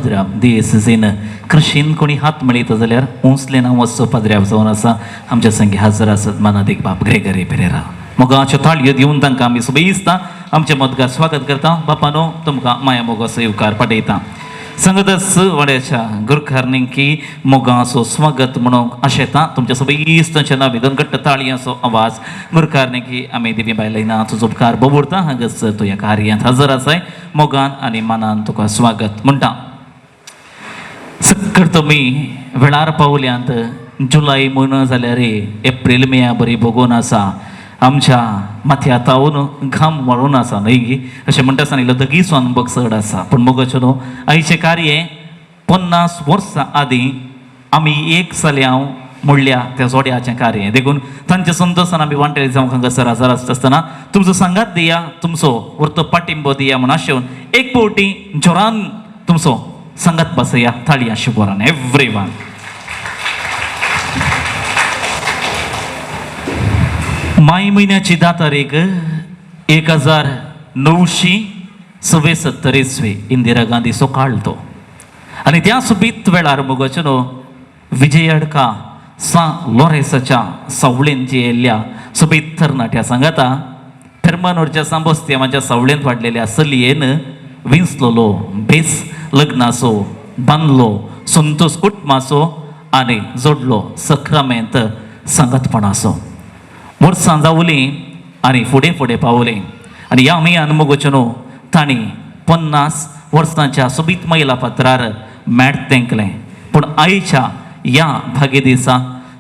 पदऱ्या DSCन कृषीन कोणी हात मेळयता जाल्यार उंचलेन हांव वचचो पदऱ्यार जावन आसा. आमच्या संगी हजर आसात मानादीक बाब ग्रेगरी पेरेरा. मोगाच्यो ताळयो दिवन तांकां आमी सुबेजता आमच्या मदगार स्वागत करता. बापानो तुमकां माया मोगाचो येवकार पाठयता. संगतस वाड्याच्या गुरखारनिंकी मोगाचो स्वागत म्हणून आशेता तुमच्या सगळींच्या नांवी दोन घट्ट ताळयांचो आवाज गुरखारनिंकी आमी दिवी बायलायना तुजो उपकार बोबोरता. हांगास तूं ह्या कार्यांत हजर आसाय. मोगान आनी मानान तुका स्वागत म्हणटा. सक्कर तुमी वेळार पावल्यांत. जुलय म्हयनो जाल्यार एप्रील मे बरी भोगून आसा. आमच्या माथ्या तावून घाम वळून आसा न्हय अशें म्हणटा सांगिल्लो दगीचो अनुभव चड आसा. पूण मोगाचो न्हू आयचें कार्य 50 वर्सां आदीं आमी एक चलयांव म्हणल्या त्या जोड्याचें कार्य देखून तांच्या संतोशान आमी वांटेले जावं हांगासर हजर आसतना तुमचो सांगात दिया, तुमचो व्हरतो पाठिंबो दिया म्हण आशेवन एक फावटी जोरान तुमचो सांगात बसया. थाळया शुभरान एव्हरीवन. माय म्हयन्याची 10 तारीख 1977 इंदिरा गांधीचो काळ तो. आनी त्या सुबीत वेळार मोगाचो न्हू विजयडका सा लॉरेसाच्या सावळेंत येयल्ल्या सुबीत तरणाट्या सांगाता थर्मानोरच्या सांबोस्त्यामाच्या सावळेंत वाडलेल्या चलयेन विंचलोलो बेस लग्नाचो बांदलो संतोष कुटुंबाचो आनी जोडलो सक्रामेंत सांगतपणाचो. वर्सां जावलीं आनी फुडें फुडें पावलीं आनी ह्या मेयान मोगाचो न्हू तांणी 50 वर्सांच्या सुबीत महिला पात्रार मॅट तेंकलें. पूण आयच्या ह्या भागे दिसा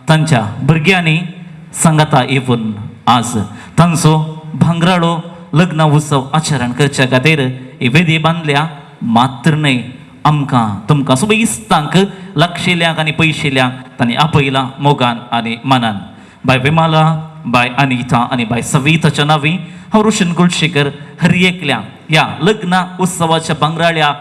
तांच्या भुरग्यांनी सांगाता येवन आज तांचो भांगराळो लग्न उत्सव आचरण करच्या खातीर ही वेदी बांदल्या. मात्र न्हय आमकां तुमकां सुबेस्तांक लागशिल्ल्यांक आनी पयशिल्ल्यांक तांणी आपयलां मोगान आनी मानान. बाय विमाला, बाय अनिता आनी बाय सविताच्या नांवी हांव रोशन कुलशेकर हरयेकल्या ह्या लग्न उत्सवाच्या भांगराळ्या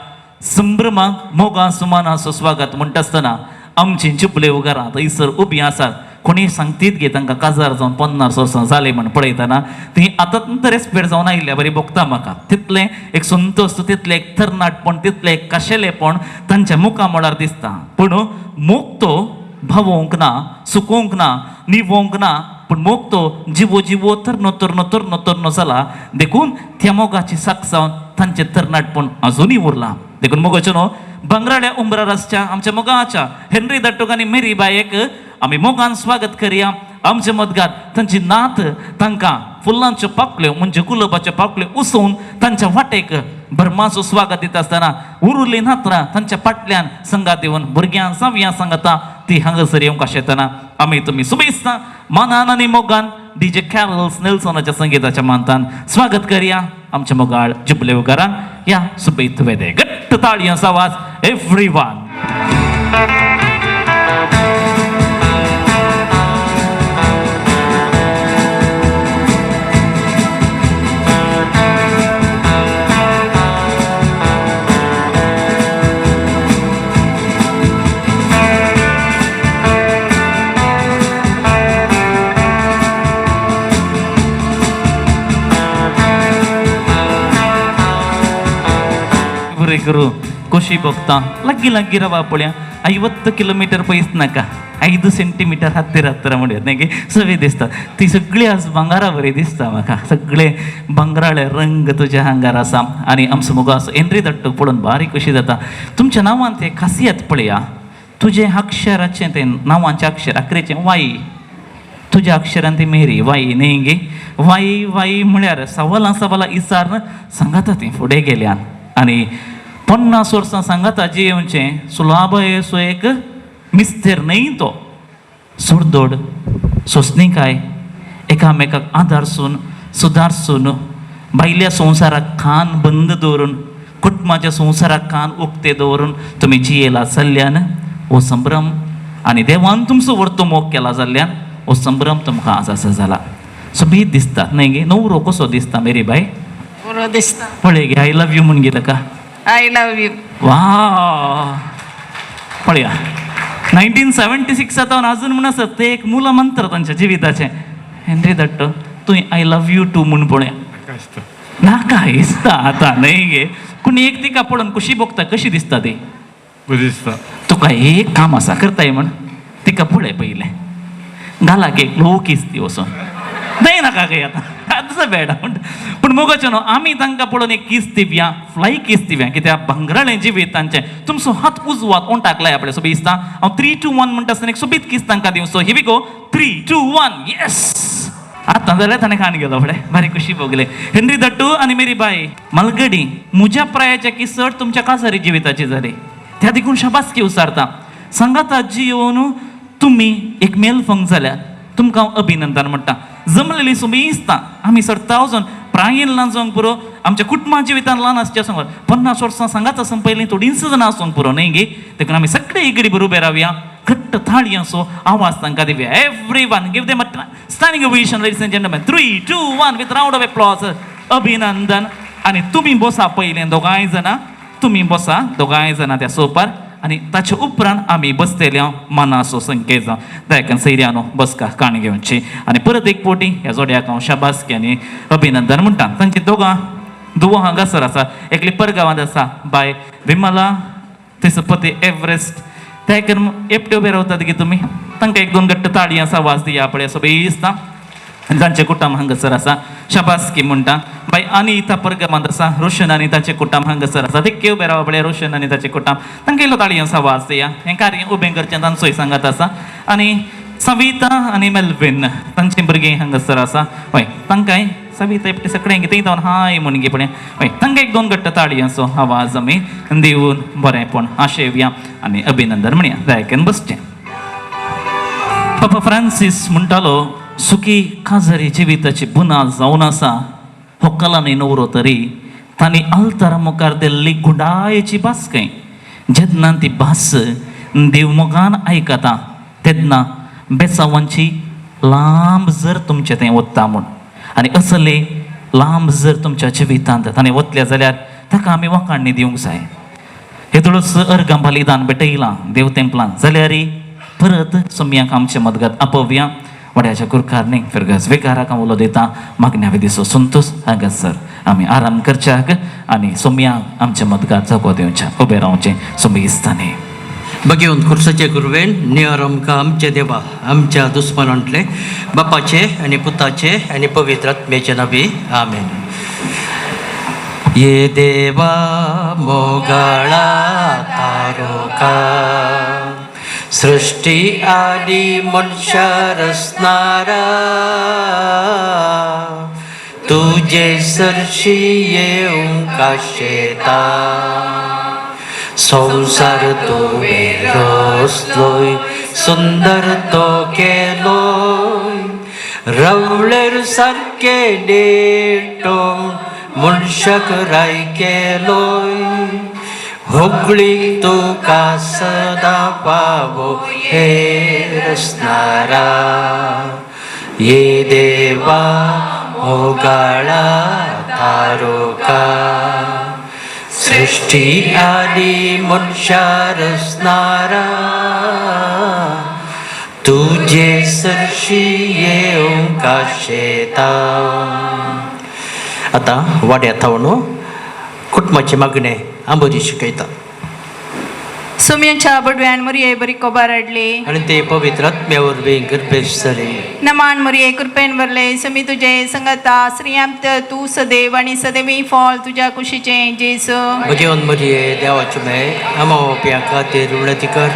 संभ्रमाक मोगा सुमानाचो स्वागत म्हणटा आसतना आमची चिपले उगारां थंयसर उबीं आसात. कोणी सांगतीत गे तांकां काजार जावन 50 वर्सां जाले म्हण पळयतना ती आतां रेस्पेर जावन आयिल्ल्या बरी भोगता म्हाका. तितलें एक संतोश, तितलें एक तरणाटपण, तितलें एक खाशेलेपण तांच्या मुखा मळार दिसता. पूण मोग तो भावोंक ना, सुकोवंक ना, निवोंक ना, पूण मोग तो जिवो जिवो तरनो तरनो तरनो तरनो जाला. देखून त्या मोगाची साक्षावन तांचें तरणाटपण अजुनूय उरलां. देखून मोगाचो न्हू भांगराळ्या उंबरारासच्या आमच्या मोगाच्या हेनरी दट्टूक आनी मेरी बायेक आमी मोगान स्वागत करया. आमच्या मदगात तांची नात तांकां फुलांच्यो पाकळ्यो म्हणजे गुलाबाच्यो पाकळ्यो उसोवन तांच्या वाटेक भरमाचो स्वागत दिता आसतना उरुली नात्रां तांच्या फाटल्यान संगात येवन भुरग्यां सावयां सांगता ती हांगासर येवंक आशेतना आमी तुमी सुबेस्तां मानान आनी मोगान DJ कॅरल्स नेल्सनाच्या संगीताच्या मानतान स्वागत करया आमच्या मोगाळ जुबले उगारान ह्या सुबेत वेदे. घट्ट ताळयांचो आवाज एव्हरीवन. ಖುಷಿ ಭಕ್ತ ಲಗ್ಗಿ ಲಗ್ಗಿ ರವ ಪುಳ್ಯ 50 किलोमीटर पयस नाका 5 सेंटीमीटर हत्तीर हत्तीर म्हणून नाही सवे दिसता. ती सगळी आज भांगारा बरी दिसता म्हाका. सगळे भांगराळे रंग तुज्या हांगार आसा. आनी आमचो मुगो असो एनरी दट्टू पळोवन बारीक कशी जाता. तुमच्या नांवान ते खासियत पळया. तुजे अक्षराचें तें नांवांचें अक्षर अकरेचें वाई. तुज्या अक्षरान ती मेरी वाई न्ही गे. वाई वाई म्हळ्यार सवालां सवालां इसारन सांगाता ती फुडें गेल्यान. आनी 50 वर्सां सांगाता जियेवचें सुलाभ असो एक मिस्तेर न्हय तो. सुरदोड सोंसणीकाय एकामेकाक आदारसून सुदारसून भायल्या संवसाराक कान बंद दवरून कुटुंबाच्या संवसाराक कान उक्ते दवरून तुमी जियेला जाल्ल्यान हो संभ्रम आनी देवान तुमचो व्हरतो मोग केला जाल्ल्यान हो संभ्रम तुमकां आज आसा जाला. सोबीत दिसता न्हय गे. नवरो कसो दिसता मेरी बाय? बरो दिसता. पळय गे आय लव यू म्हूण गे ताका. I love you. वा पळया 1976 अजून म्हण आसत ते एक मूल मंत्र तांच्या जिविताचें. हेनरी दट्ट तुवें आय लव यू टू म्हूण पळया नाका दिसता आतां न्हय गे. पूण एक तिका पळोवन कशी भोगता कशी दिसता ती बरें दिसता. तुका एक काम आसा करताय म्हण तिका पळय पयलें घाला एक लोक इस्ती वचून नाही नाका काय आता तसं बेडा पूण मुगोचे न्हू आमी तांकां पळोवन एक किस दिवया फ्लाय किस दिवया कित्याक भांगराळें जिवीत तांचें तुमचो हात उजवात ओंटाक लाय आपल्या सोबी दिसता हांव 3, 2, 1 म्हणटा आसतना एक सोबीत किस तांकां दिवं सो हिवी गो 3, 2, 1 येस आतां जाल्यार ताणें खाण गेलो फुडें बारीक कशी भोगले हेनरी दट्टू आनी मेरी बाई मलगडी म्हज्या प्रायाच्या किसट तुमच्या कासारी जिविताची जाली त्या देखून शाबासकी उसारता सांगात आजी येवन तुम्ही एक मेल फंक जाल्यार तुमकां हांव अभिनंदन म्हणटा जमलेली सोबी दिसता आमी 1000 प्रायेन ल्हान जावंक पुरो आमच्या कुटुंबा जिवितान ल्हान आसचें सांगून 50 वर्सां सांगात आसून पयलीं थोडीं इंच जाणां आसूंक पुरो न्ही गे देखून आमी सगळे इगडी बरोबर उबे रावया घट्ट थाळी असो आवाज तांकां दिवया everyone give them a standing ovation ladies end gentleman 3, 2, 1 with round of applause अभिनंदन आनी तुमी बसा पयलें दोगांय जाणां तुमी बसा दोगांय जाणां त्या सोफार आनी ताचे उपरांत आमी बसतले मनाचो संकेत जावं देखून सैर्यानो बसका काण घेवची आनी परत एक पोटी ह्या जोड्याक हांव शाबासकी आनी अभिनंदन म्हणटा तांची दोगां दुवा हांगासर आसा एकली परगांवांत आसा बाय विमला तिचो पती एव्हरेस्ट ते करून एकटे उबे रावतात गे तुमी तांकां 1-2 घट्ट ताळयांचो आवाज दिया पळय असो दिसता आनी तांचे कुटुंब हांगासर आसा शाबासकी म्हणटा बाय अनिता परगमांत आसा रोशन आनी ताचे कुटुंब हांगासर आसा ते उबे रावप पळय रोशन आनी ताचे कुटुंब तांकां इल्लो ताळयांचो आवाज दिया हें कार्य उबें करचें तांचोय सांगात आसा आनी सविता आनी मेल्विन तांचीं भुरगीं हांगासर आसा हय तांकांय सविता एकटे सगळें कितेंय जावन हाय म्हूण गे पळय हय तांकां 1-2 घट्ट ताळयांचो आवाज आमी दिवन बरेंपण आशेवया आनी अभिनंदन म्हणया जायकेन बसचें पापा फ्रांसीस म्हणटालो सुखी काजरी जिविताची बुनाद जावन आसा होक्कला न्ही नवरो तरी तांणी आल्तारा मुखार दिल्ली गुडायेची भासकय जेन्ना ती भास देवमोगान आयकता तेन्ना बेसांवांची लांब जर तुमचें तें वता म्हूण आनी असले लांब जर तुमच्या जिवितांत ताणें वतले जाल्यार ताका आमी वखाणणी दिवंक जाय हेतुळूच अर्गां बलिदान भेटयलां देव तेंपलान जाल्यार परत सोम्याक आमचें मदगत आपोवया वड्याच्या कुरकारणी फिरगस वेकाराक हांव उलो दिता मागण्या विधीचो संतोश हांगासर आमी आराम करच्याक आनी सोम्याक आमचें मदगत जगो दिवच्याक उबें रावचें सोमी दिसतानी भगवंत खुर्साचे गुरवेन नियर आमकां आमचे देवा आमच्या दुस्मनांतले बापाचे आनी पुताचे आनी पवित्र आत्म्याचे नबी आमेन ये देवा मोगाळा तारोका सृष्टी आनी मनशा रचणारा तुझे सरशी येवंक आशेता संसार तुवें रचलोय सुंदर तो केलोय रवळेर सारके नेटोवन मनशाक राय केलोय होगळीक तुका सदां पावो हे रचणारा ये देवा मोगाळा तारोका सृष्टी आनी मनशा रचणारा तुझे सरशी येवंक आशेता आतां वाड्या थावणो कुटुंबाचे मागणे आंबोजी शिकयता सोम्याच्या बडव्यान मरिये बरी कोबार हाडली आनी ते पवित्र आत्म्या वरवीं गर्भेश जाली नमान मरिये कृपेन भरले समी तुजे संगता श्रीयांत तू सदैव आणि सदैवी फॉल तुझ्या कुशीचे जेसू भगवंत मरिये देवाचे माय आमोवप्यां खातीर विनंती कर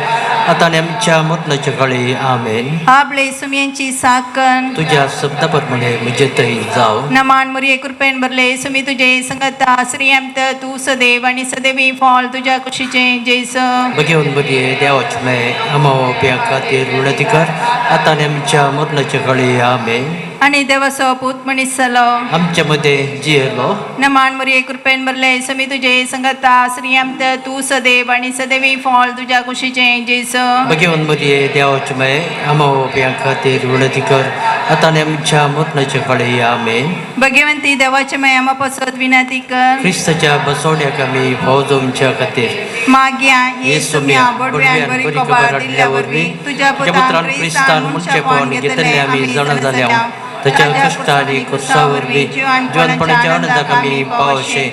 आतां आनी आमच्या मरणाच्या काळी आमेन आपले सोम्यांची साकन तुझ्या शब्दा प्रमाणे म्हजे थंय जाव नमान मरिये कृपेन भरले समी तुजे संगता श्रीयांत तू सदैव आणि सदैवी फॉल तुझ्या कुशीचे जेसू भगवंत मरिये देवाचे माय आमोवप्यां खातीर विनंती कर आतां आनी आमच्या मरणाच्या काळी आमेन आणि देवाचो पूत मनीस जालो आमच्या मध्ये जियेलो नमान मरिये कृपेन भरले समी तुजे संगता श्रीयांत तू सदैव आणि सदैवी फॉल तुझ्या कुशीचे जेसू भगवंत मरिये देवाचे माय आमोवप्यां खातीर विनंती कर आतां आनी आमच्या मरणाच्या काळी आमेन भगवंती देवाचे माय आमा पासत विनंती कर क्रिस्ताच्या बसवण्याक आमी फौजोमच्या खातीर माग्या येसू येसुम्या बडव्यान बरी कोबार दिल्ल्या वरवीं तुझ्या पुत्रान क्रिस्तान मनशा पावन घेतले आमी जाणा जाल्या ताच्या कश्ट आनी कुर्सा वरवीं जिवनपणाच्या अनंताक आमी पावशे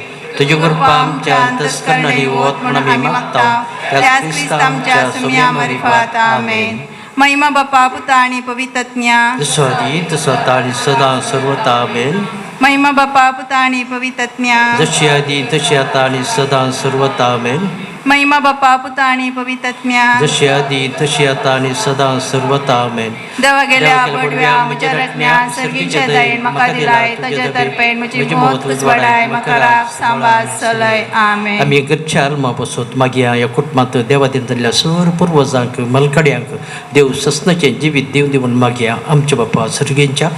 तुझी कृपा आमच्या अंतस्करणाने होत म्हणून आम्ही मागता त्याच ख्रिस्त आमच्या सुम्या मार्फत आमेन. महिमा बापा पुता आणि पवित्रज्ञा जसं आधी तसं आता आणि सदा सर्वता आमेन. महिमा बापा पुता आणि पवित्रज्ञा जशी आधी तशी आता आणि सदा सर्वता आमेन. महिमा बापा पुता आणि पवित्रज्ञा जशी आधी तशी आता आणि सदा सर्वता आमेन. देवा गेल्या पडव्या म्हज्या रत्न्या सर्गीच्या दयेन म्हाका दिलाय ताच्या तर्फेन म्हजी मोत उजवाडाय म्हाका राख सांबाळ चलय आमेन. आम्ही घरच्या आल्मा बसोत मागया या कुटुंबात देवादीन जाल्ल्या सर पुर्वजांक मलकड्यांक देव ससनाचें जिवीत देव दिवन मागया. आमच्या बापा सर्गेंच्या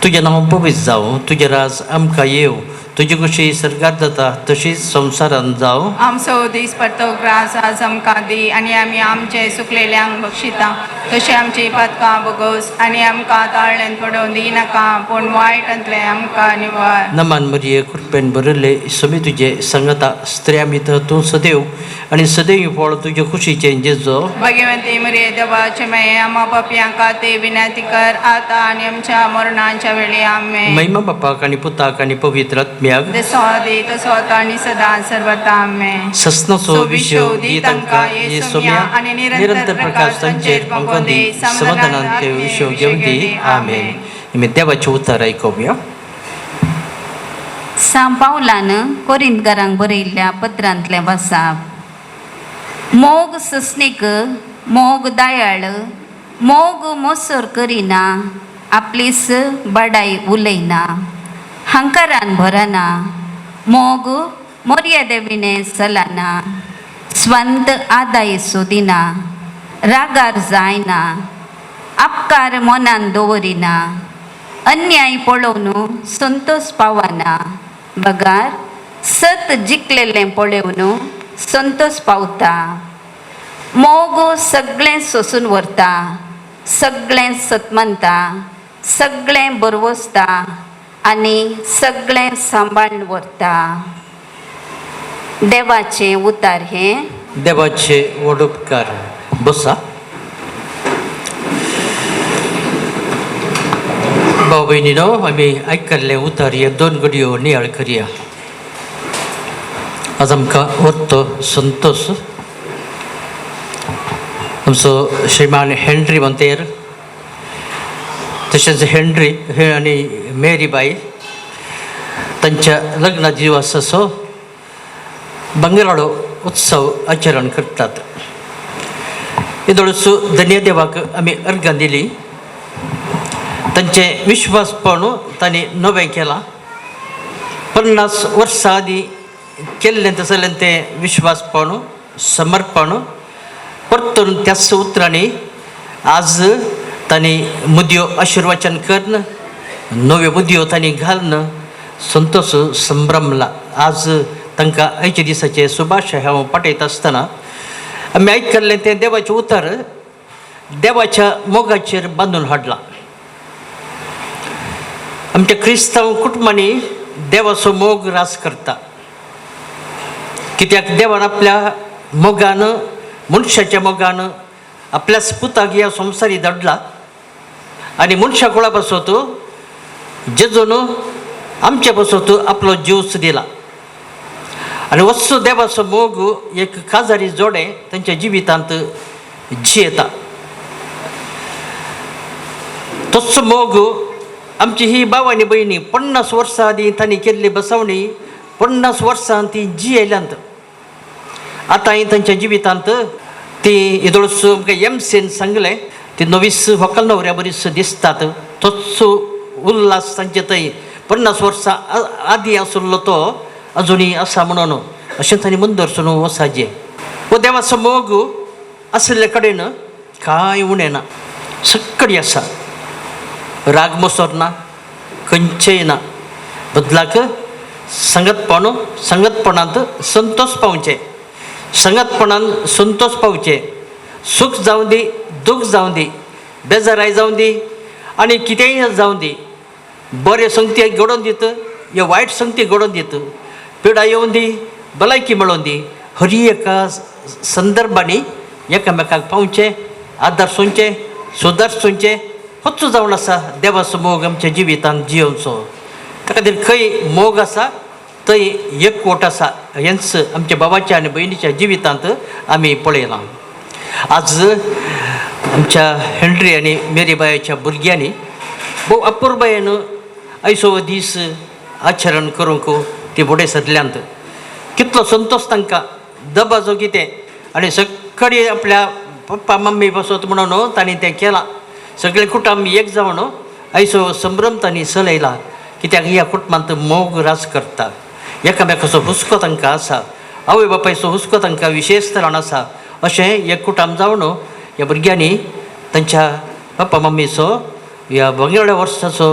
तुजें नांव पवित्र जावं, तुजें राज आमकां येव, तुजी कशी सर्गात जाता तशीच संवसारांत जावं. आमचो दीस पडतो ग्रास आज आमकां दी आनी आमी आमचे सुकलेल्यांक बक्षिता तशें आमची पातकां बगोस आनी आमकां ताळ्यान पडोवन दिनाका पूण वायटांतले आमकां निवार. नमान मरिये कृपेन बरयले समी तुजे संगता स्त्रिया भितर तूं सदैव आनी सदैव फळ तुजे खुशीचें जेजो. भगवंती मरिये देवाचे माये आम्हा पापयांक ते विनंती कर आता आनी आमच्या मरणाच्या वेळी आमेन. महिमा बापाक आनी पुताक आनी पवित्र आत्म्याक जसो आदी तसो आता आनी सदां सर्वता आमेन. ससनाचो विशव दी तांकां येसुम्या आनी निरंतर प्रकाश तांचेर पंगोवन दी समाधानान ते विशव घेवन दी आमेन. आमी देवाचें उतर आयकुया. सांत पावलान कोरिंथकारांक बरयल्ल्या पत्रांतले वासाप. मोग ससनीक मोग दयाळ मोग मोसर करिना आपलीस बडाई उलयना हंकारान भरना मोग मर्यादेविणे चलना स्ವಂತ आदाय सोदिना रागार जायना आपकार मनान दवरिना अन्याय पळोवन संतोष पावना बगार सत जिखलेलें पळोवन संतोष पावता. मोग सगळें सोसून व्हरता, सगळें सतमनता, सगळें बरवसता आनी सगळें सांबाळून व्हरता. देवाचें उतार हें. देवाचे वडोपकार. बसा. भाऊ भयणीनो, आमी आयकल्लें उतार हे 2 घडयो नियाळ करया. आज आमकां वरतो संतोष आमचो श्रीमान हेनरी मोंतेर तशेंच हेनरी आनी मेरीबाई तांच्या लग्ना दिवसाचो बंगराळो उत्सव आचरण करतात. इदळसो धन्यदेवाक आमी अर्घां दिली. तांचें विश्वासपण तांणी नवें केलां. 50 वर्सां आदीं केल्लें तसलें तें विश्वासपण समर्पण परतून त्याच उतरांनी आज तांणी मुदयो आशिर्वचन करून नव्यो मुदयो तांणी घालून संतोष संभ्रमला. आज तांकां आयच्या दिसाचे सुभाष हांव पाठयता आसतना आमी आयकल्लें तें देवाचें उतर देवाच्या मोगाचेर बांदून हाडलां. आमच्या क्रिस्तांव कुटुंबांनी देवाचो मोग रास करता. कित्याक देवान आपल्या मोगान मनशाच्या मोगान आपल्याच पुताक ह्या संवसारी धाडला आनी मनशा कुळा पासत जेजून आमच्या पासत आपलो जीवच दिला. आनी वस्सो देवाचो मोग एक काजारी जोडे तांच्या जिवितांत जियेता. तसो मोग आमची ही भावानी भयणी 50 वर्सां आदीं तांणी केल्ली बसवणी 50 वर्सां ती जियेल्यांत. आतां तांच्या जिवितांत ती इदळस आमकां एमसीन सांगलें ती 29 व्हंकल न्हवऱ्या बरीच दिसतात. तोच उल्हास तांचे थंय 50 वर्सां आदीं आसलो तो अजुनी आसा म्हणून अशें तांणी मुंदरसून वसाजें. हो देवाचो मोग आसले कडेन कांय उणें ना. सगळी आसा. राग मोसोर ना, खंयचेय ना. बदलाक संगतपणांत संतोष पावचे, संगतपणान संतोष पावचे. सूख जावं दी, दूख जावं दी, बेजाराय जावं दी आनी कितेंय जावं दी. बरे संगती घडोवन दित या वायट संगती घडोवन दित. पिडा येवन दी, भलायकी मेळोवन दी. हर एका संदर्भांनी एकामेकाक पावचे, आदार सोंचे, सुदार सोंचे. होच जावन आसा देवाचो मोग आमच्या जिवितांत जियोवचो. ताका खातीर खंय मोग आसा थंय एकवट आसा हेंच आमच्या बाबाच्या आनी भयणीच्या जिवितांत आमी पळयलां. आज आमच्या हेनरी आनी मेरीबायाच्या भुरग्यांनी भोव अपुरबायेन आयचो दीस आचरण करूंक ती फुडें सरल्यांत. कितलो संतोश तांकां दबाजो कितें आनी सकाळी आपल्या पप्पा मम्मी बसत म्हणून तांणी तें केलां. सगळे कुटुंब एक जावन आयचो संभ्रम तांणी चलयला. कित्याक ह्या कुटुंबांत मोग रास करता. एकामेकाचो हुस्को तांकां आसा. आवय बापायचो हुस्को तांकां विशेश तरान आसा. अशें एक कुटुंब जावन ह्या भुरग्यांनी तांच्या पप्पा मम्मीचो ह्या 12व्या वर्साचो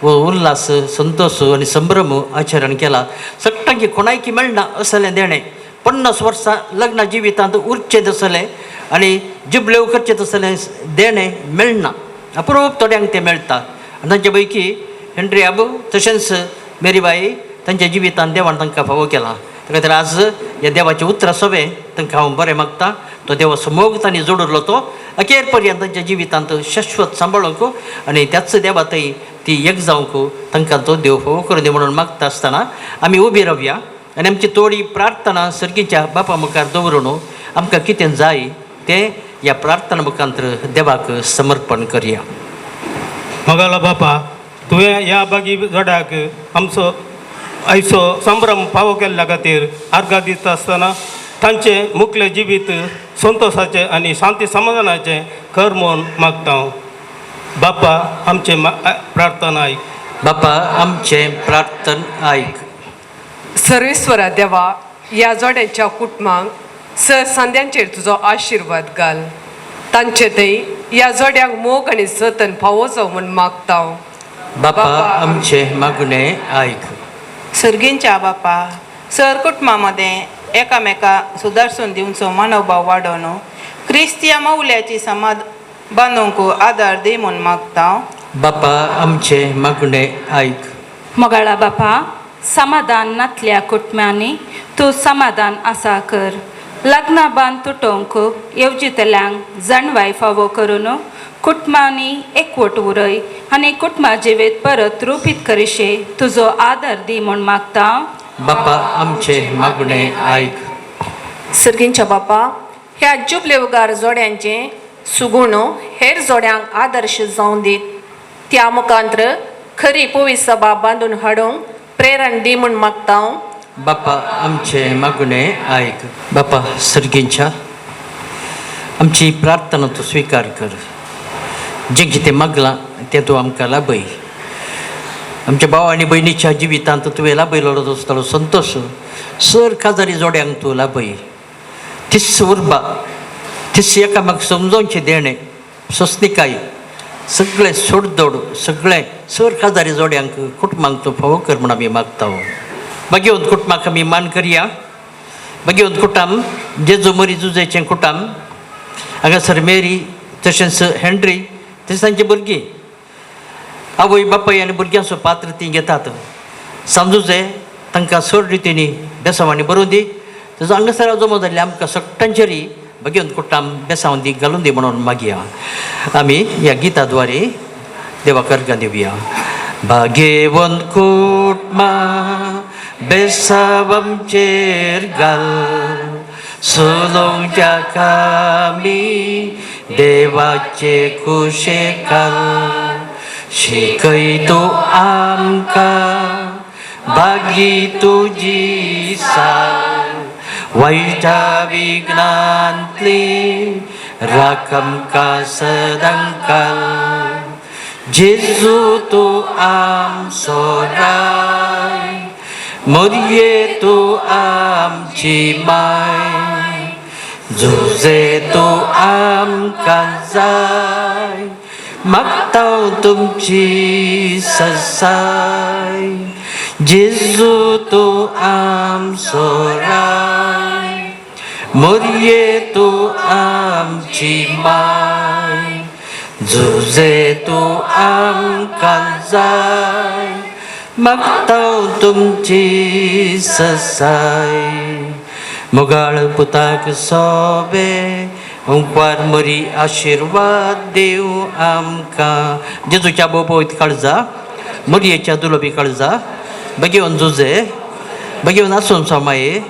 वो उल्हास संतोश आनी संभ्रम आचरण केला. सट्टांकी कोणायकी मेळना असलें देणें. 50 वर्सां लग्न जिवितांत उरचें तसलें आनी जुबलेव करचें तसलें देणें मेळना. अप्रूप थोड्यांक तें मेळटा. आनी तांचे पैकी हेनरी आबू तशेंच मेरीबाई तांच्या जिवितांत देवान तांकां फावो केला. त्या खातीर आज ह्या देवाचें उतर सवें तांकां हांव बरें मागतां. तो देवाचो मोग तांणी जोडलो तो अखेर पर्यंत तांच्या जिवितांत शाश्वत सांबाळूंक आनी त्याच देवा थंय ती एक जावंक तांकां तो देव फावो करूं दी म्हणून मागता आसतना आमी उबी रावया आनी आमची थोडी प्रार्थना सर्गीच्या बापा मुखार दवरून आमकां कितें जाय तें ह्या प्रार्थना मुखांतर देवाक समर्पण करया. मोगाला बापा, तुवें ह्या बागी जोड्याक आमचो आयचो संभ्रम फावो केल्ल्या खातीर आर्गां दिता आसतना तांचें मुखलें जिवीत संतोशाचें आनी शांती समाधानाचें कर म्हूण मागता. बापा, आमचें प्रार्थना आयक. बापा, आमचें प्रार्थन आयक. सर्वेस्वरा देवा, ह्या जोड्याच्या कुटुंबांक सर सांद्यांचेर तुजो आशिर्वाद घाल. तांचे थंय ह्या जोड्यांक मोग आनी जतन फावो जावं म्हूण मागता. बापा, आमचें मागणें आयक. सर्गींच्या बापा, सर कुटुंबामध्ये एकामेका सुदारसून दिवचो मनोभाव वाडोवन क्रिस्तिया मौल्याची समाज बांदूंक आदार दी म्हूण मागता. बापा, आमचें मागणें आयक. मोगाळा बापा, समाधान नातल्या कुटुंबांनी तूं समाधान आसा कर. लग्ना बांद तुटोवंक येवजितल्यांक जाणवाय फावो करून कुटुंबांनी एकवट उरय आनी कुटुंबा जिवीत परत रुपीत करिशे तुजो आदार दी म्हूण मागता. बापा, आमचें मागणें आयक. सर्गींच्या बापा, ह्या जुबलेवगार जोड्यांचे सुगूण हेर जोड्यांक आदर्श जावन दीत. त्या मुखांतर खरी पवित्र सभा बांदून हाडूंक प्रेरण दी म्हूण मागता. बापा, आमचें मागणें आयक. बापा सर्गींच्या, आमची प्रार्थना तूं स्विकार कर. जें कितें मागलां तें तूं आमकां लाभय. आमच्या भाव आनी भयणीच्या जिवितांत तुवें लाभयलो आसतलो संतोश सर काजारी जोड्यांक तूं लाभय. तिस उर्बा, तिस एकामेक समजोवचें देणें, सोंसणिकाय सगळें सोडदोड सगळें सर काजारी जोड्यांक कुटुंबांक तूं फावो कर म्हूण आमी मागता. मागीर कुटुंबाक आमी मान करया. मागीर कुटुंब जेजू मरी जुजेचें कुटुंब हांगासर मेरी तशेंच हेनरी तशेंच तांची भुरगीं आवय बापाय आनी भुरग्यांचो पात्र ती घेतात. सांजुजे तांकां चड रितीनी बेसांवांनी बरोवन दी. तेजो हांगासर जमो जाल्ले आमकां सट्टांचेरी भगिवन कुटुंब बेसांव दी घालून दी म्हणून मागया. आमी ह्या गिता द्वारे देवाक अर्घां दिवया. भाग्यवंत कुटुंबा बेसांव आमचेर घाल. सोलोवच्या कामी देवाचे कुशेक घाल. शिकय तूं आमकां भागी तुजी साल. वायटा विघ्नांतली राख आमकां सदांकाल. जेजू तूं आमचो राय. मोरये तूं आमची माय. जुजे तूं आमकां जाय. मागता तुमची ससाय. जेजू तूं आमचो राय. मोरये तूं आमची माय. जुजे तूं आमकां जाय. मागता तुमची ससाय. मोगाळ पुताक सोबे ओंकार मरी आशिर्वाद देव आमकां. जेजूच्या बोबोयत काळजा, मरयेच्या दुलोबी काळजा, बेगीन जुजे बघेवन आसून सोमाये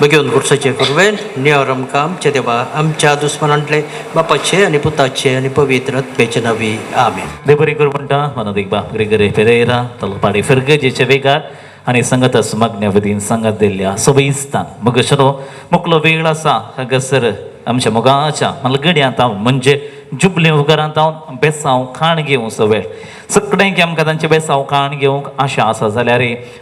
बघेवन गुरसाचे कुरवेन नियर आमकां आमचे देवा आमच्या दुस्मनांतले बापाचे आनी पुताचे आनी पवित्र आत्म्याचे नांवी आमेन. देवरी करू म्हणटा मनोदीक बाप ग्रेगरी पेरेरा तलपाडी फिरगजेचे वेगार आणि संगत मग्न्यावधीन संगत दिल्ल्या सोबीस्तान मग शनो मुकलो वेळ आसा हांगासर आमच्या मोगाच्या मलगड्यांत हांव म्हणजे जुबले उगारांत हांव बेसांव खाण घेवंक वेळ सगळें आमकां तांचे बेसांव खाण घेवंक आशा आसा जाल्यार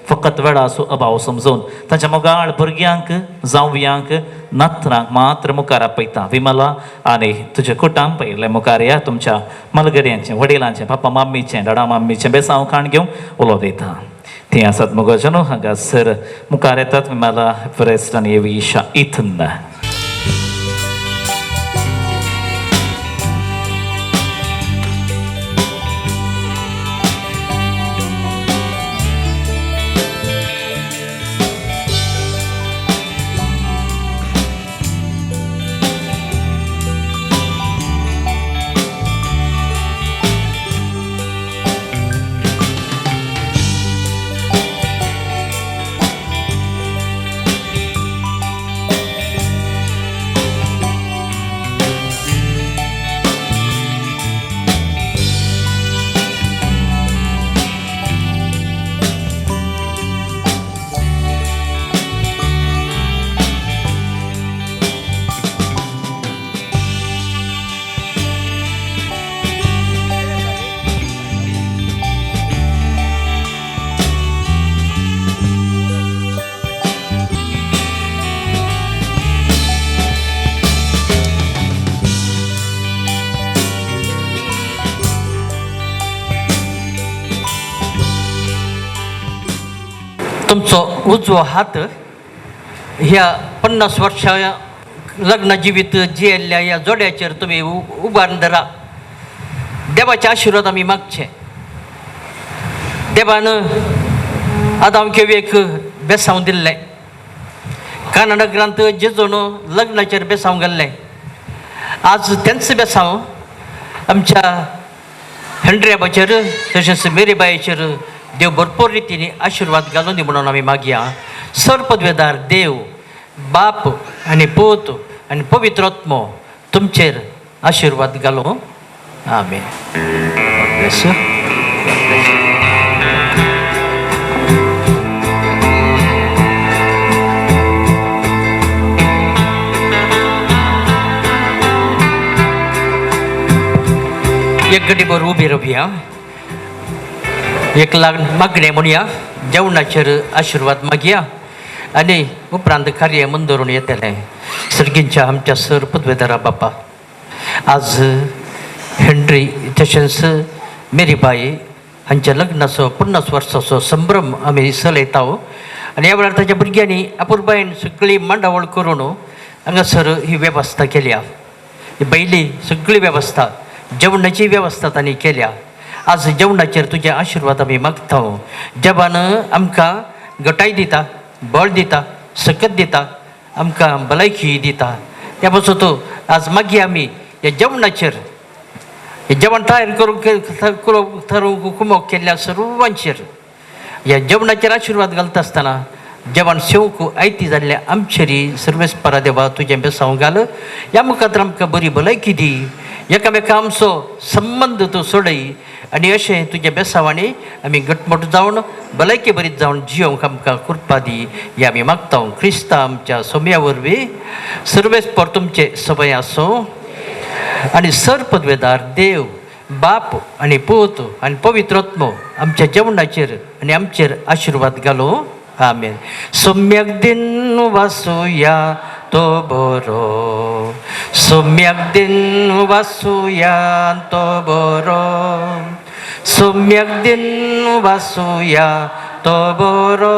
फकत वेळाचो अभाव समजून तांच्या मोगाळ भुरग्यांक जावयांक नात्रांक मात्र मुखार आपयता विमला आनी तुजे कुटुंब पयले मुखार या तुमच्या मलगड्यांचें वडिलांचें पापा माम्मीचें डाडा माम्मीचें बेसांव खाण घेवंक उलो दिता. ते आसात मोगाचनो हांगासर मुखार येतात विमला फरेस्ट आनी एविशा इथन. तुमचो उजवो हात ह्या 50 वर्सां लग्न जिवीत जियेल्ल्या ह्या जोड्याचेर तुमी उबारून धरा. देवाचे आशिर्वाद आमी मागचे. देवान आदाम केवेक बेसांव दिल्लें. काना नगरांत जेजून लग्नाचेर बेसांव घाल्लें. आज तेंच बेसांव आमच्या हेंड्रेबाचेर तशेंच मेरीबायेचेर देव भरपूर रितीने आशिर्वाद घालून दी म्हणून आमी मागया. सर्पद्वेदार देव बाप आनी पूत आनी पवित्र आत्मो तुमचेर आशिर्वाद घालूं. आमेन. एक गडी भर उबी रावया. एक लाग मागणे म्हणया जेवणाचेर आशिर्वाद मागया आनी उपरांत कार्य मंदरून येतलें. सर्गींच्या आमच्या सर पदवेदारा बापा आज हेनरी तशेंच मेरीबाई हांच्या लग्नाचो 50 वर्साचो संभ्रम आमी चलयता आनी ह्या वेळार ताच्या भुरग्यांनी आपुरबायेन सगळी मांडावळ करून हांगासर ही वेवस्था केल्या. ही पयली सगळी वेवस्था जेवणाची वेवस्था तांणी केल्या. आज जेवणाचेर तुजे आशिर्वाद आमी मागता. जबान आमकां घटाय दिता, बळ दिता, सकत दिता, आमकां भलायकी दिता. त्या पासून तूं आज मागी आमी ह्या जेवणाचेर हे जेवण तयार करूंक कुमोक केल्ल्या सर्वांचेर ह्या जेवणाचेर आशिर्वाद घालता आसतना जेवण सेवंक आयती जाल्ल्या आमचेरी सर्वेस्परा देवा तुजें बेसांव घाल. ह्या मुखार आमकां बरी भलायकी दी. एकामेका आमचो संबंद तूं सोडय आनी अशें तुज्या बेसांवांनी आमी घटमूट जावन भलायकी बरीत जावन जियोंक आमकां कृपा दी. हें आमी मागता. क्रिस्ता आमच्या सोम्या वरवीं सर्वेस्पर तुमचे सभय आसूं आनी सर पदवेदार देव बाप आनी पूत आनी पवित्र आत्मो आमच्या जेवणाचेर आनी आमचेर आशिर्वाद घालूं. आमेन. सम्यक दिन वासुया तो बरो. सम्यक दिन वासुया तो बरो. सम्यक दिन वासुया तो बरो.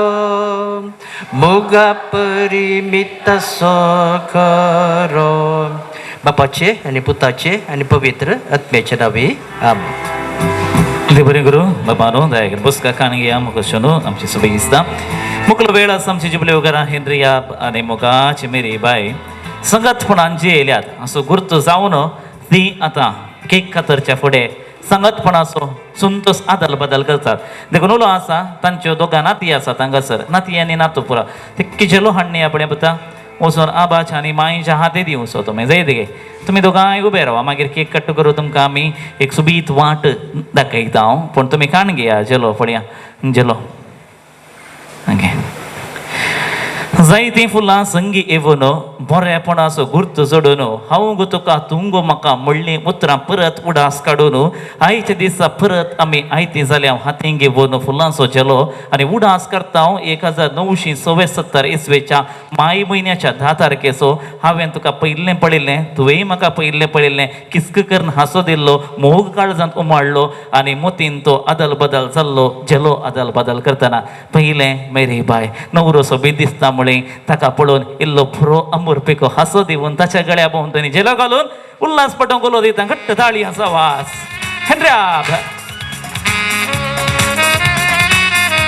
मुगा परिमित खरो. बापाचे आनी पुताचे आनी पवित्र आत्म्याचे नांवी आमेन. बरें गुरू बाबानो दयाकर बसका काणगी आमकां शनू आमची सभा दिसता. मुकलो वेळ आसा आमची जिबले वगैरे हेंद्रिया आनी मोगाची मेरी बाय संगतपणान जी येयल्यात असो गुर्त जावन ती आतां केक कातरच्या फुडें संगतपणाचो संतोष आदल बदल करतात देखून उलो आसा तांच्यो दोगां नाती आसात हांगासर नाती आनी नातू पुरा ते किजेलो हाडणी आपण पता वचून आबाच्या आनी मायेच्या हाती दिवचो तुमी जय गे तुमी दोगांय उबे रावा मागीर केक कट करून तुमकां आमी एक सुबीत वाट दाखयता हांव पूण तुमी काण घेया जेलो पळया जेलो ओके जायतीं फुलां संगी येवन बरेपणाचो गुर्त जोडून हांव गो तुका तुंगो म्हाका म्हणलीं उतरां परत उडास काडून आयच्या दिसा परत आमी आयती जाल्या हातीं घेवन फुलांचो जेलो आनी उडास करता हांव 1974 इसवेच्या माय म्हयन्याच्या 10 तारखेचो हांवें तुका पयलें पळयल्लें तुवेंय म्हाका पयलें पळयल्लें किस्क करून हांसो दिल्लो मोग काळजांत उमाळ्ळो आनी मोतीन तो आदल बदल जाल्लो जेलो आदल बदल करतना पयलें मेरी बाय नवरो सोबीत दिसता म्हणून ताका पळोवन इल्लो पुरो अमूर पिको हांसो दिवन ताच्या गळ्या भोंवतणी जेलो घालून उल्हास पटोवंक उलो दिता घट्ट ताळी हांचा वास हेंद्र्याब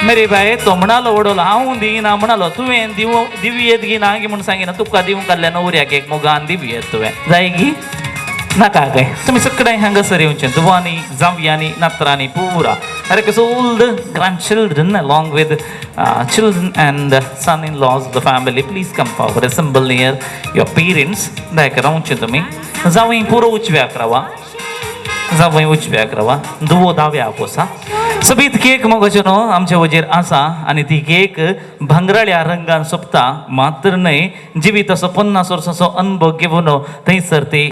मेरी बाय तो म्हणालो वडोलो हांव दिना म्हणालो तुवें दिवयेत गी ना गी म्हूण सांगिना तुका दिवंक काडल्या नवऱ्याक एक मोगान दिवयेत तुवें जाय गी नाका काय तुम्ही सगळे हांगासर येवचें दुवांनी जावयांनी नात्रांनी पुरा all the grandchildren along with children and son-in-laws of the family please come forward assemble near your parents दायक रावचें तुमी जावई पुरो उजव्याक रावा जावई उजव्याक रावा दुवो दाव्या पोसा सोबीत केक मोगाचो न्हू आमच्या वजेर आसा आनी ती केक भांगराळ्या रंगान सोंपता मात्र न्हय जिविताचो 50 वर्सांचो अनुभव घेवन थंयसर ती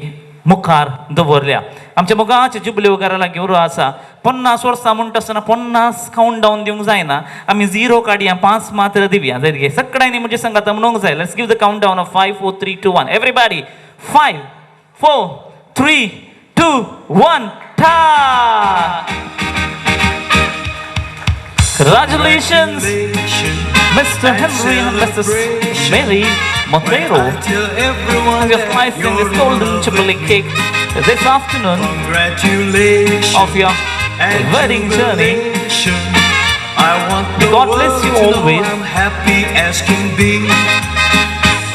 मुखार दवरल्या आमच्या मोगाच्या जुबली वगारा लागीं उरो आसा 50 वर्सां म्हणटा आसतना 50 काउंट डावन दिवंक जायना आमी 0 काडया 5 मात्र दिवया जर सगळ्यांनी म्हणजे सांगात म्हणूंक जाय let's give the count down of 5 4 3 2 1 everybody 5 4 3 2 1 था Congratulations Mr. Henry and Mrs. Mary Montero and your slicing this golden jubilee cake this afternoon of your wedding journey. God bless you always. I'm happy as can be.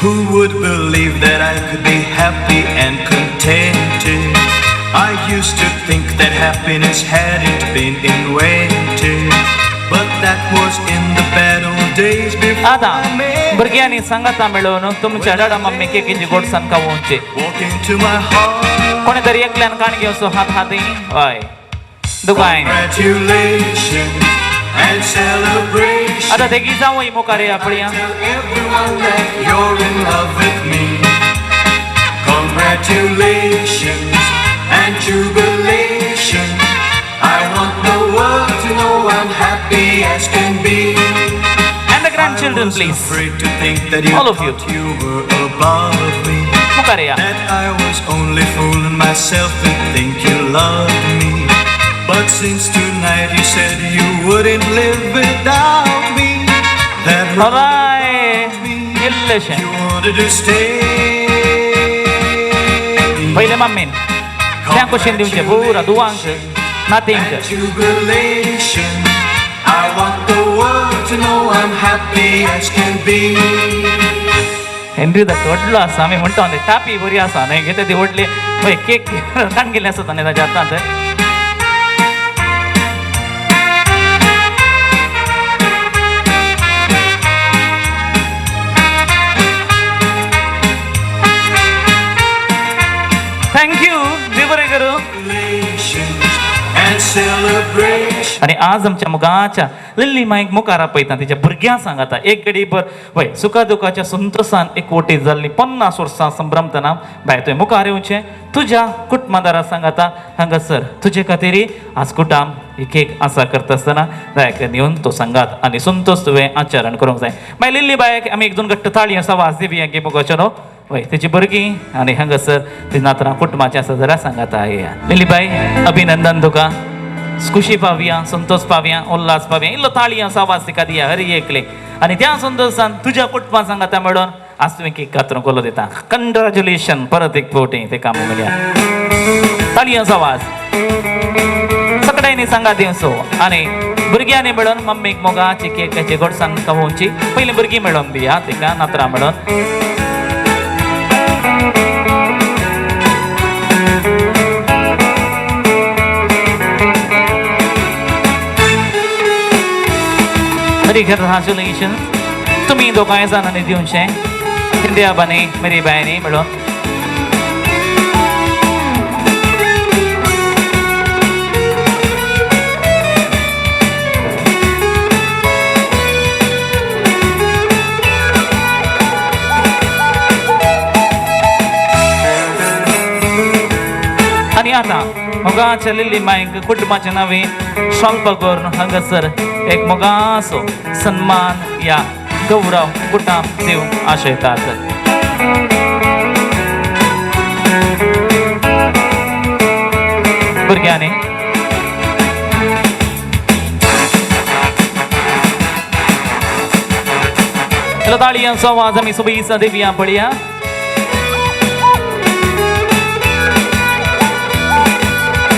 Who would believe that I could be happy and contented? I used to think that happiness hadn't been invented. But that was in the bad old days before आता I met. भुरग्यांनी सांगाता मेळून तुमच्या डाडा mummy केकीची गोडसाण खावोवची Walk into my heart. कोणी तरी एकल्यान काण घेवचो हात हाती हय दुगाय Congratulations and celebration. आता तेगी जावई मुखार या पळया Tell everyone that you're in love with me. Congratulations and jubilation. I want the world to know I'm happy as can be. and the grandchildren I was please afraid to think that you All of you. thought you were above me. मुखार या That I was only fooling myself to think you loved me. But since tonight you said you wouldn't live without me. That हय me. इल्लेशें You wanted to stay. पहिले मम्मीन त्या कुशीन दिवचे पुरा दुवांक नातींक Jubilation. I want the world to know I'm happy as can be. Henry दा व्हडलो आसा आमी म्हणटा टापी बरी आसा न्हय घेता ती व्हडली पळय केक काण गेले आसता न्हय ताच्या हातांत थँक्यू देव बरें करूं And celebration. आणि आज आमच्या मुगाच्या लिल्ली मायक मुखार आपयता तिच्या भुरग्यां सांगाता एक घडी भर वय सुखा दुखाच्या संतोषान एकवटी जाल्ली 50 वर्सां संभ्रमतना बाय तुवें मुखार येवचें तुज्या कुटुंबादारा सांगाता हांगासर तुजे खातीर आज कुटाम एक एक आसा करता आसतना दयाकन येवन तो सांगात आनी संतोष तुवें आचरण करूंक जाय मागीर लिल्ली बायक आमी एक दोन घट्ट ताळी आसा वाज दिवया गे मुगाच्या न्हू वय तेजी भुरगीं आनी हांगासर ती नात्रां कुटुंबाचें आसा जाल्यार सांगाता येया लिल्ली बाय अभिनंदन तुका खुशी पावया संतोष पावया उल्हास पावया इल्लो ताळी आसा आवाज तिका दिया हरी एकले आनी त्या संतोषान तुज्या कुटुंबां सांगाता मेळोन आज तुवें केक कातरूंक उलो दिता कंग्रॅच्युलेशन परत एक फावटी ते काम मेळया ताळी आसा आवाज सगळ्यांनी सांगात दिवचो आनी भुरग्यांनी मेळोन मम्मीक मोगाची केकाची गोडसाण खावोवची पयलीं भुरगीं मेळोन दिया तिका नात्रां मेळोन कॉन्ग्रॅच्युलेशन. तुम्ही दोगांय जाणांनी दिवचे इंडियाबानी मेरी बायनी मिळून. आणि आता मोगाच्या लिल्ली मायक कुटुंबाच्या नावे स्वल्प करून हांगासर एक मोगासो सन्मान या गौरव गुटाम दिवंक आशयतात. भुरग्यांनी ताळयांचो आवाज आमी सोबीत देवया पळया.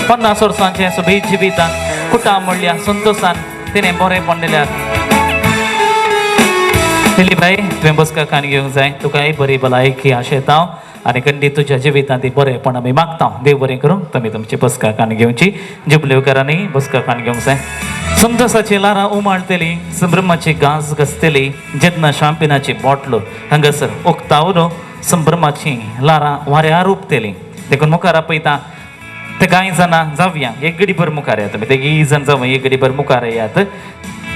पन्नास वर्सांचे सोबीत जिवितान कुटाम म्हणल्या संतोषान तिणें बरेंपण दिल्यार. दिली भाई तुवें बसकाकान घेवंक जाय. तुकाय बरी भलायकी आशेता आनी खंडीत तुज्या जिवितांत ती बरेंपण आमी मागता. देव बरें करूं. तुमी तुमची बसकाकान घेवची. जुबलेवकारांनी बसकाकान घेवंक जाय. संतोषाची लारां उमाळटली, संभ्रमाची गाज घसतली, जेन्ना शांपिनाची बॉटल हांगासर उक्तावलो संभ्रमाची लारां वाऱ्यार उपतली. देखून मुखार पळयता ते कांय जाणां जावया एक घडीभर मुखार येयात. तुमी तेगी जण जावं एक घडीभर मुखार येयात.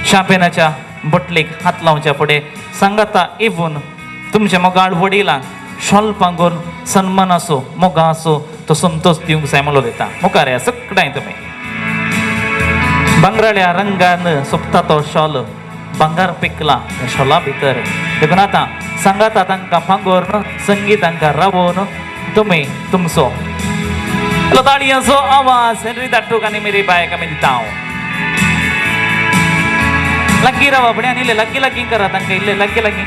शांपेनाच्या बटलेक हात लावच्या फुडें सांगाता येवन तुमच्या मोगाळ वडिलांक शॉल पांगून सन्मान असो मोगा असो तो संतोष दिवंक जाय म्हणून उलयता. मुखार या सगळ्यां तुमी. भांगराळ्या रंगान सोंपता तो शॉल भांगार पिकला त्या शॉला भितर. देखून आतां सांगाता तांकां पांगून संगीत तांकां रावोवन तुमी तुमचो ताळयांचो आवाज हेनरी धाट्टूक आनी मेरी बायक आमी दिता. लग्गी रावा फुडें आनी इल्लें लग्गी लग्गी करा तांकां इल्लें लग्गी लग्गी.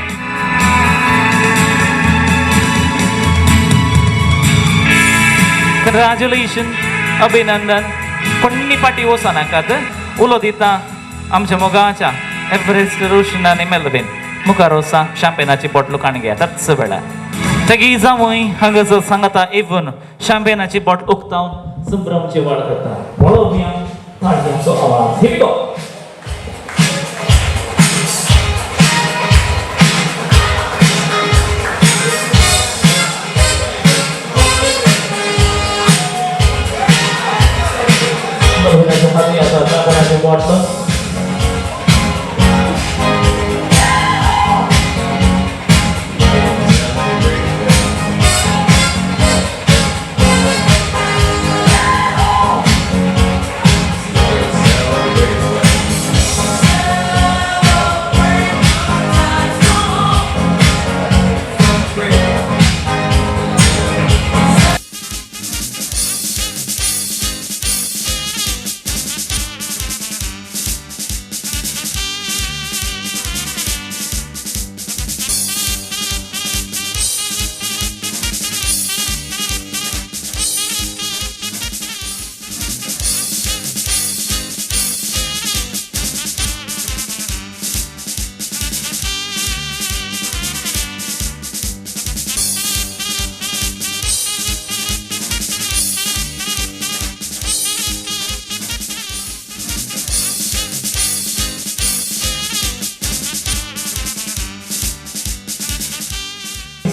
कॉन्ग्रॅच्युलेशन अभिनंदन. कोणी पाटी वचनाकात. उलो दिता आमच्या मोगाच्या एव्हरेस्ट रोशन आनी मेलबीन. मुखार वचा शॅम्पेनाची बॉटल काण घेया त्याच वेळार. तेगी जावंय हांगासर सांगाता येवन शॅम्पेनाची बॉटल उक्तावन संभ्रमची वाड करता. पळोवया ताळयांचो आवाज. हिट गो. बॉटल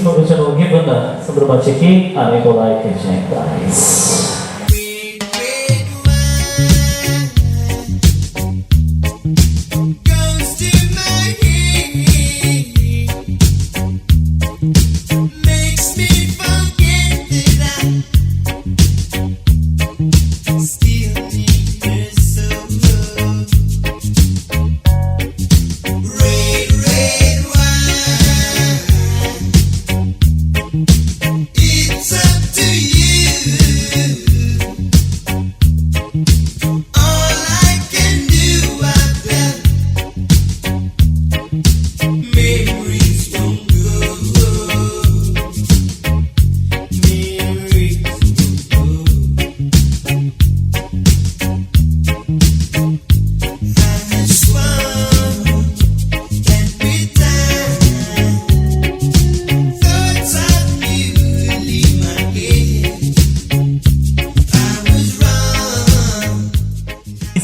Congratulations given संभ्रमाचे की आणि भलायकेचे प्राइज.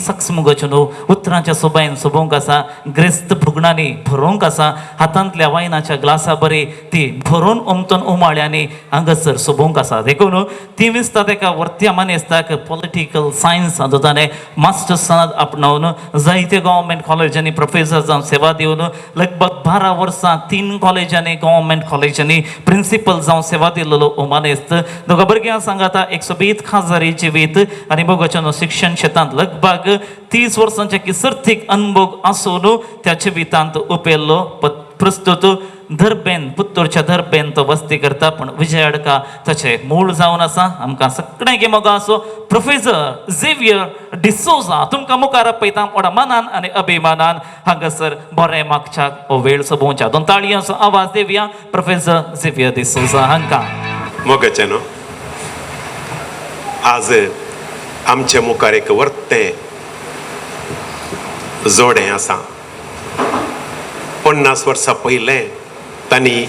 सक्स मुगोच्यो न्हू उतरांच्या सोबायन सोबोंक आसा ग्रेस्त भुगणांनी भरोंक आसा हातांतल्या वायनाच्या ग्लासा बरी ती भरून उमतून उमाळ्यांनी हांगासर सोबोंक आसा देखून ती विस्ता तेका वर्त्या मानेस्ताक पॉलिटिकल सायन्स हातूंताणे मास्टर्सांत आपणावन जायत्या गव्हर्मेंट कॉलेजांनी प्रोफेसर जावन सेवा दिवन लगभग 12 वर्सां 3 कॉलेजांनी गव्हर्मेंट कॉलेजांनी प्रिंसिपल जावन सेवा दिल्लो ओमानेस्त दोगा भुरग्यां सांगाता 120 खासदारी जिवीत आनी बोगोच्या शिक्षण क्षेत्रांत लगभग 30 वर्सांचे किसर्थीक अनुभव आसून त्या जिवितांत उपेल्लो प्रस्तुत धरबेन पुत्तूरच्या धरबेन तो वस्ती करता पण विजय अडका ताचे मूळ जावन आसा आमकां सगळ्यांक मोगा असो प्रोफेसर झेवियर डिसोजा तुमकां मुखार आपयता व्हडा मानान आनी अभिमानान हांगासर बरें मागच्याक हो वेळ सोबोवच्या दोन ताळयांचो आवाज दिवया प्रोफेसर झेवियर डिसोजा हांकां मोगाचें न्हू आज आमचे मुखार एक वर्तें जोडें आसा 50 वर्सां पयलें तांणी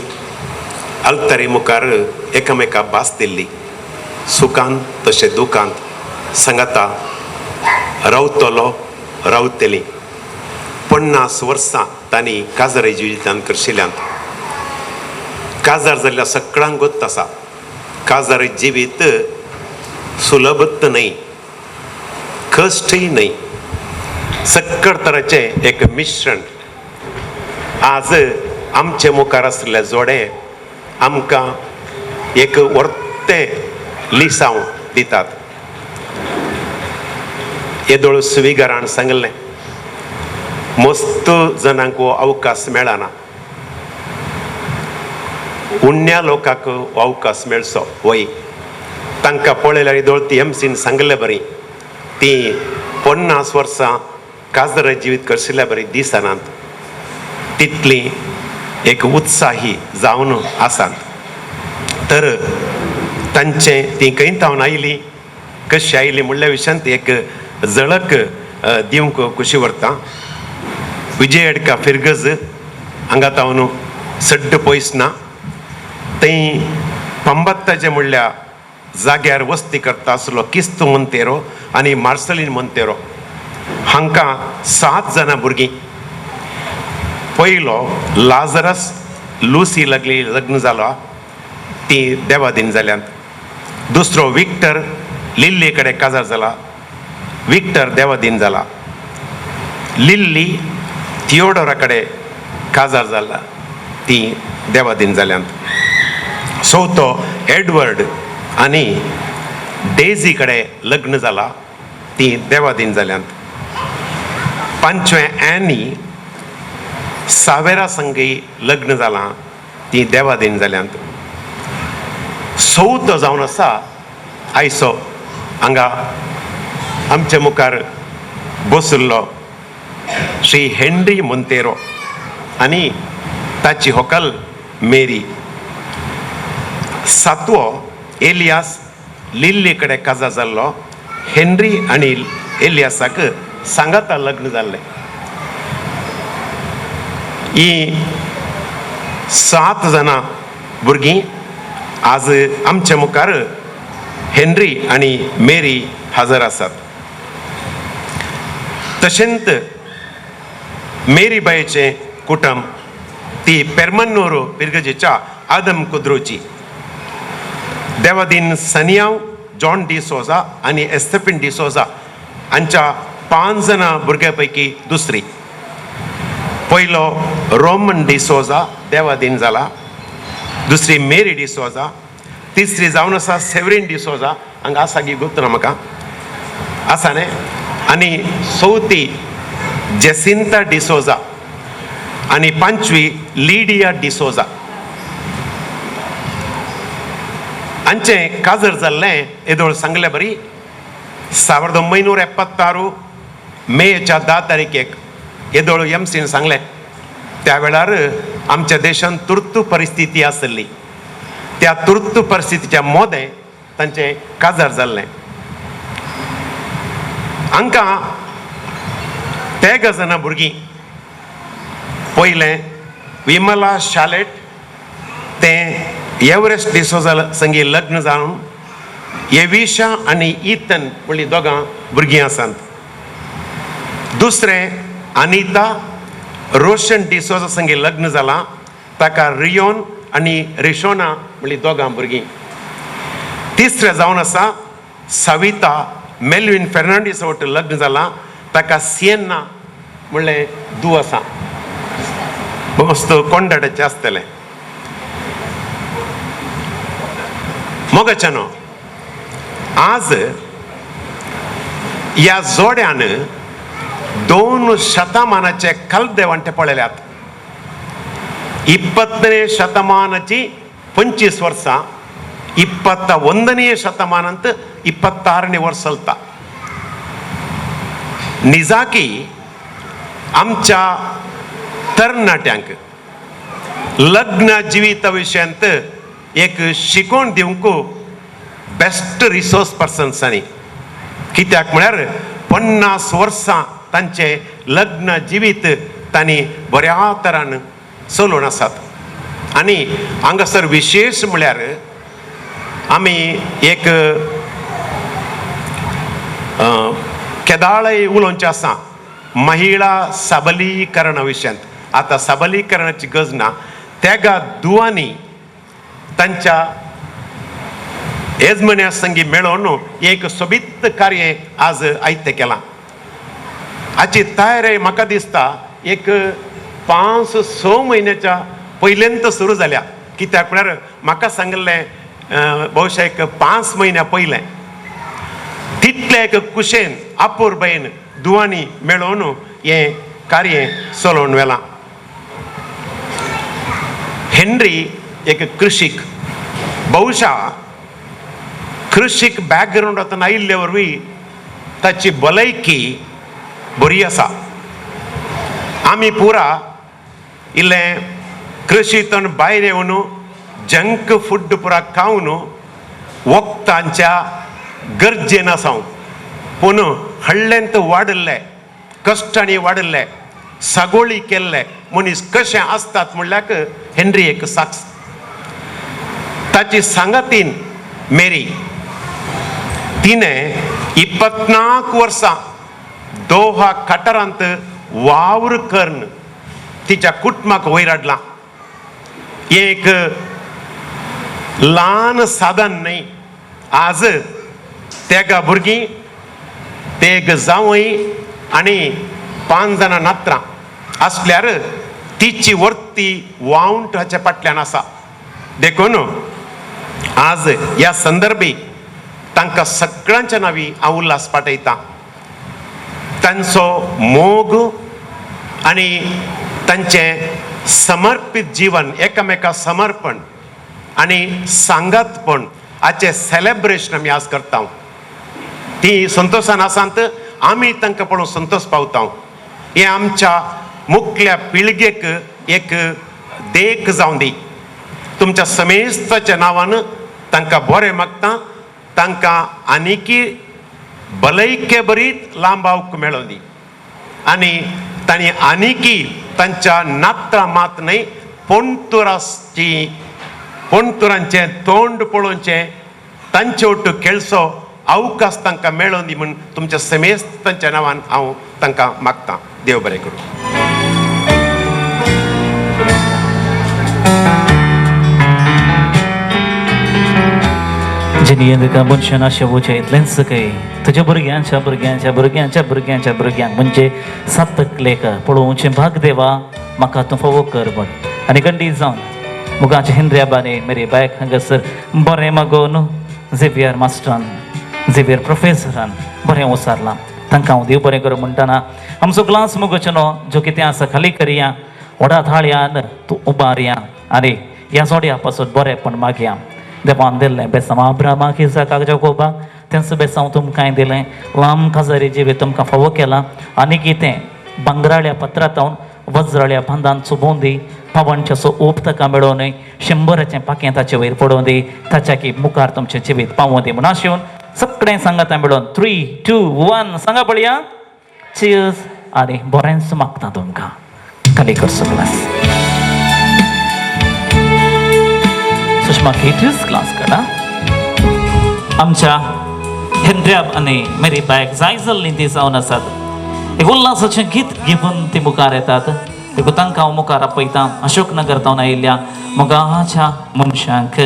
अल्तरे मुखार एकामेका भास दिल्ली सुखांत तशें दुखांत सांगाता रावतलो रावतली 50 वर्सां तांणी काजार जिवितांत करशिल्ल्यांत काजार जाल्ल्या सगळ्यांक गोत आसा काजार जिवीत सुलभत न्हय कश्टय न्हय सकळ तराचें एक मिश्रण आज आमचे मुखार आसलेले जोडे आमकां एक वर्तें लिसांव दितात येदोळ सुविगारान सांगलें मस्त जनांक हो अवकाश मेळना उण्या लोकांक हो अवकाश मेळचो वय तांकां पळयल्यार येदोळ ती एमसीन सांगलें बरी ती 50 वर्सां काजार जिवीत करशिल्ल्या बरी दिसनात तितली एक उत्साही जावन आसात तर तांचे ती कैंतावन आयली कशी आयली म्हणल्या विशयांत एक झळक दिवंक खुशी व्हरता विजय अडका फिरगज हांगा तावन सड्ड पयस ना थंय पंबत्ताचे म्हणल्या जाग्यार वस्ती करता आसलो किस्तू मोंतेरो आनी मार्सलीन मोंतेरो हांकां 7 जाणां भुरगीं पयलो लाजरस लुसी लागली लग्न जालो ती देवादीन जाल्यांत दुसरो विक्टर लिल्ली कडेन काजार जाला विक्टर देवादीन जाला लिल्ली थियोडोरा कडेन काजार जाला ती देवादीन जाल्यांत चवथो एडवर्ड आनी डेझी कडेन लग्न जाला ती देवादीन जाल्यांत पांचवें एनी सावेरा संगी लग्न जालां ती देवादीन जाल्यांत चवथो जावन आसा आयचो हांगा आमच्या मुखार बसुल्लो श्री हेनरी मोंतेरो आनी ताची व्हंकल मेरी सातवो एलियास लिल्ली कडेन काजार जाल्लो हेनरी आनी एलियासाक सांगाता लग्न जाल्लें ही 7 जाणां भुरगीं आज आमच्या मुखार हेनरी आनी मेरी हजर आसात तशेंच मेरी बायेचें कुटुंब ती पेरमन्नूर पिरगजेच्या आदम कुद्रोची देवादीन सनियाव जॉन डिसोजा आनी एस्थेपिन डिसोजा हांच्या 5 जाणां भुरग्यां पैकी दुसरी पयलो रोमन डिसोजा देवादीन जाला दुसरी मेरी डिसोजा तिसरी जावन आसा सेवरीन डिसोजा हांगा आसा गी गुप्त ना म्हाका आसा न्ही आनी चवथी जेसिंता डिसोजा आनी पांचवी लिडिया डिसोजा हांचें काजर जाल्लें येदोळ सांगलें बरी 1976 मेच्या 10 तारीखेक येदोळ एमसीन सांगलें त्या वेळार आमच्या देशांत तुर्त परिस्थिती आसली त्या तुर्त परिस्थितीच्या मोदें तांचें काजार जाल्लें हांकां ते गजाना भुरगीं पयलें विमला शालेट तें एवरेस्ट डिसोजा संगी लग्न जावन एविशा आनी इतन म्हणली दोगां भुरगीं आसात दुसरें अनिता रोशन डिसोजा संगे लग्न जालां. ताका रियोन आनी रिशोना म्हणली दोगां भुरगीं. तिसरें जावन आसा सविता मेल्विन फेर्नांडीस वांगडा लग्न जालां. ताका सिएन्ना म्हणलें धूव आसा. मस्त कोंडाटाचें आसतलें. मोगाच्यानो आज ह्या जोड्यान 2 शतमानाचे कल्पदेवांटे पळयल्यात. 20ನೇ ಶತಮಾನची 25 वर्सां, 21ನೇ ಶತಮಾನಂತ 26ನೇ वर्स चलता. निजाकी आमच्या तरणाट्यांक लग्न जिविता विशयांत एक शिकोवण दिवंक बेस्ट रिसोर्स पर्सन्स आनी. कित्याक म्हळ्यार 50 वर्सां तांचे लग्न जिवीत तांणी बऱ्या तरान चलोवन आसात. आनी हांगासर विशेश म्हळ्यार आमी एक केदाळय उलोवचें आसा महिला सबलीकरणा विशयांत. आतां सबलीकरणाची गरज ना. तेगा दुवांनी तांच्या येजमान्या संगी मेळोवन एक सोबीत कार्य आज आयते केलां. हाची तयारी म्हाका दिसता एक 5-6 म्हयन्याच्या पयलेंत सुरू जाल्या. कित्याक म्हळ्यार म्हाका सांगलें भोवशा एक 5 म्हयन्या पयलें. तितले एक कुशेन आपुरबायेन दुवांनी मेळोवन हें कार्य चलोवन व्हेलां. हेनरी एक कृशीक. बहुशा कृशीक बॅकग्रावंडांतून आयिल्ले वरवीं ताची भलायकी बरी आसा. आमी पुरा इल्लें कृशीतून भायर येवन जंक फूड पुरा खावन वखदांच्या गरजेन आसाव. पूण हळ्ळेंत वाडिल्ले, कश्टांनी वाडिल्ले, सागोळी केल्ले मनीस कशे आसतात म्हणल्यार हेनरी एक साक्ष. ताची सांगातीन मेरी तिणें 24 वर्सां दोहा कटारांत वावर करून तिच्या कुटुंबाक वयर हाडलां. हें एक ल्हान साधन न्हय. आज तेगा भुरगीं, तेग जावय आनी 5 जाणां नात्रां आसल्यार तिची वर्ती वावंट हाच्या फाटल्यान आसा. देखून आज ह्या संदर्भी तांकां सगळ्यांच्या नांवी हांव उल्हास पाठयतां. तांचो मोग आनी तांचें समर्पीत जीवन, एकामेका समर्पण आनी सांगातपण हाचें सेलेब्रेशन आमी आज करता. ती संतोशान आसात. आमी तांकां पळोवन संतोश पावता. हें आमच्या मुखल्या पिळगेक एक देख जावं दी. तुमच्या समेस्ताच्या नांवान तांकां बरें मागता. तांकां आनिकी भलायके बरीत लांबावक मेळों दी. आनी तांणी आनिकी तांच्या नात्रां मात न्हय, पोंतुरांचें तोंड पळोवचें, तांचे ओट खेळचो अवकाश तांकां मेळों दी म्हूण तुमच्या समेस्तांच्या नांवान हांव तांकां मागतां. देव बरें करूं. जिनी का मनशान अशें वचें इतलेंच सकय तुज्या भुरग्यांच्या भुरग्यांच्या भुरग्यांच्या भुरग्यांच्या भुरग्यांक म्हणजे 7 तकलेक पळोवचें भाग देवा म्हाका तूं फावो कर म्हण. आनी गंडी जावन मुगाच्या हेंद्र्या बाने मेरे बायक हांगासर बरें मागोवन झेवियर मास्टरान, झेवियर प्रोफेसरान बरें उसारलां. तांकां हांव देव बरें करूं म्हणटना आमचो ग्लास मुगोचनो जो कितें आसा खाली करया. व्हडा थाळ्यान तूं उबारया आनी ह्या जोड्या पासून बरेंपण मागया. देवान दिल्लें बेसांव अब्रामाक, इसाकाक, जाकोबाक, तेंच बेसांव तुमकां दिलें. लांब काजारी जिवीत तुमकां फावो केलां. आनी कितें भांगराळ्या पत्रांतावन वज्राळ्या बांदान चुबोवन दी. पावनचेसो ओप ताका मेळोवन 100 पाकें ताचे वयर पडोवन दी. ताच्या की मुखार तुमचें जिवीत पावोवन दी. म्हूण आशेवन सगळें सांगाता मेळोवन 3, 2, 1 सांगा पळया. चियर्स. आनी बरेंच मागता तुमकां. खाली करचो ग्लास. सुषमा केट्रीस क्लास करा. आमच्या हेंद्र्या आनी मेरी बायक जाय जाल्लीं ती जावन आसात. एक उल्हासाचें गीत घेऊन ती मुखार येतात देखून तांकां हांव मुखार आपयतां अशोकनगर जावन आयिल्ल्या मोगाच्या मनशांक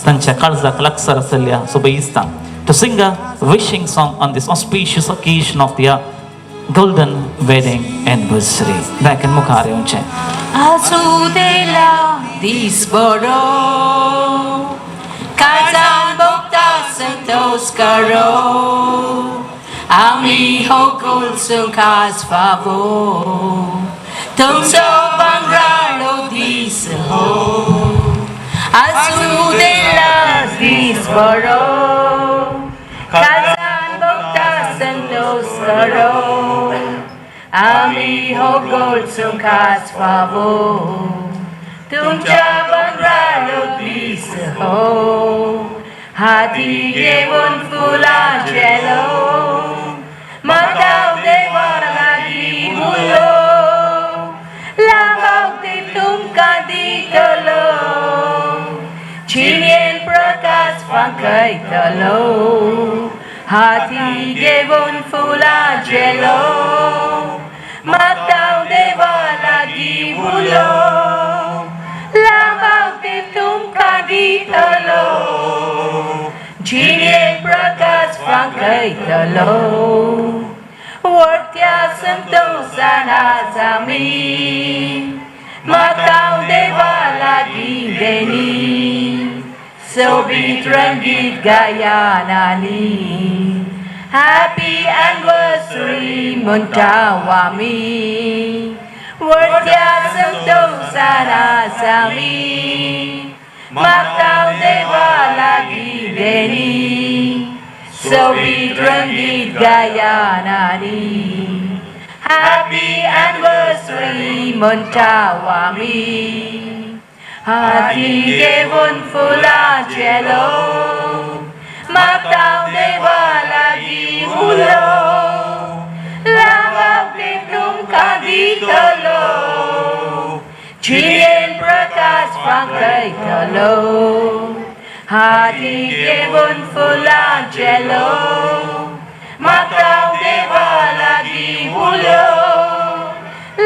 तांच्या काळजाक लागसार आसलेल्या सोबईस्तां to sing a wishing song on this auspicious occasion of their golden wedding anniversary. Back in मुखार येवचें. आसूं देला दीस बरो काळजान भोगता संतोष करो आमी हो गोलसूं खास फावो तुमचो बांगराळो दीस हो आसूं देला दीस बरो काळजान भोगता संतोष करो आमी हो गोलसूं खास फावो तुमच्या बंगराळो दीस हो हाती घेऊन फुलांचे माताव देवा लागीं उलो लांबाव ते तुमकां दितलो चिनयेन प्रकाश फांकयतलो हाती घेऊन फुलांचे माताव देवा लागीं उलो लांबाव ते तुमकां दितलो जिणेन प्रकाश फांकयतलो वर्त्या संतोशान आज आमी माताव देवा लागीं देनी सोबीत रंगीत गायनांनी हॅपी एनिवर्सरी म्हणटाव आमी वर्त्या संतोशान आज आमी माताव देवा लागीं देनी सोबीत रंगीत गायनांनी हॅपी एनिवर्सरी म्हणटाव आमी हाती घेऊन फुलांचे माताव देवा लागीं उलो लांबाव ते तुमकां दितलो जिणेन प्रकाश फांकयतलो हाती घेऊन फुलांचे माताव देवा लागीं उलो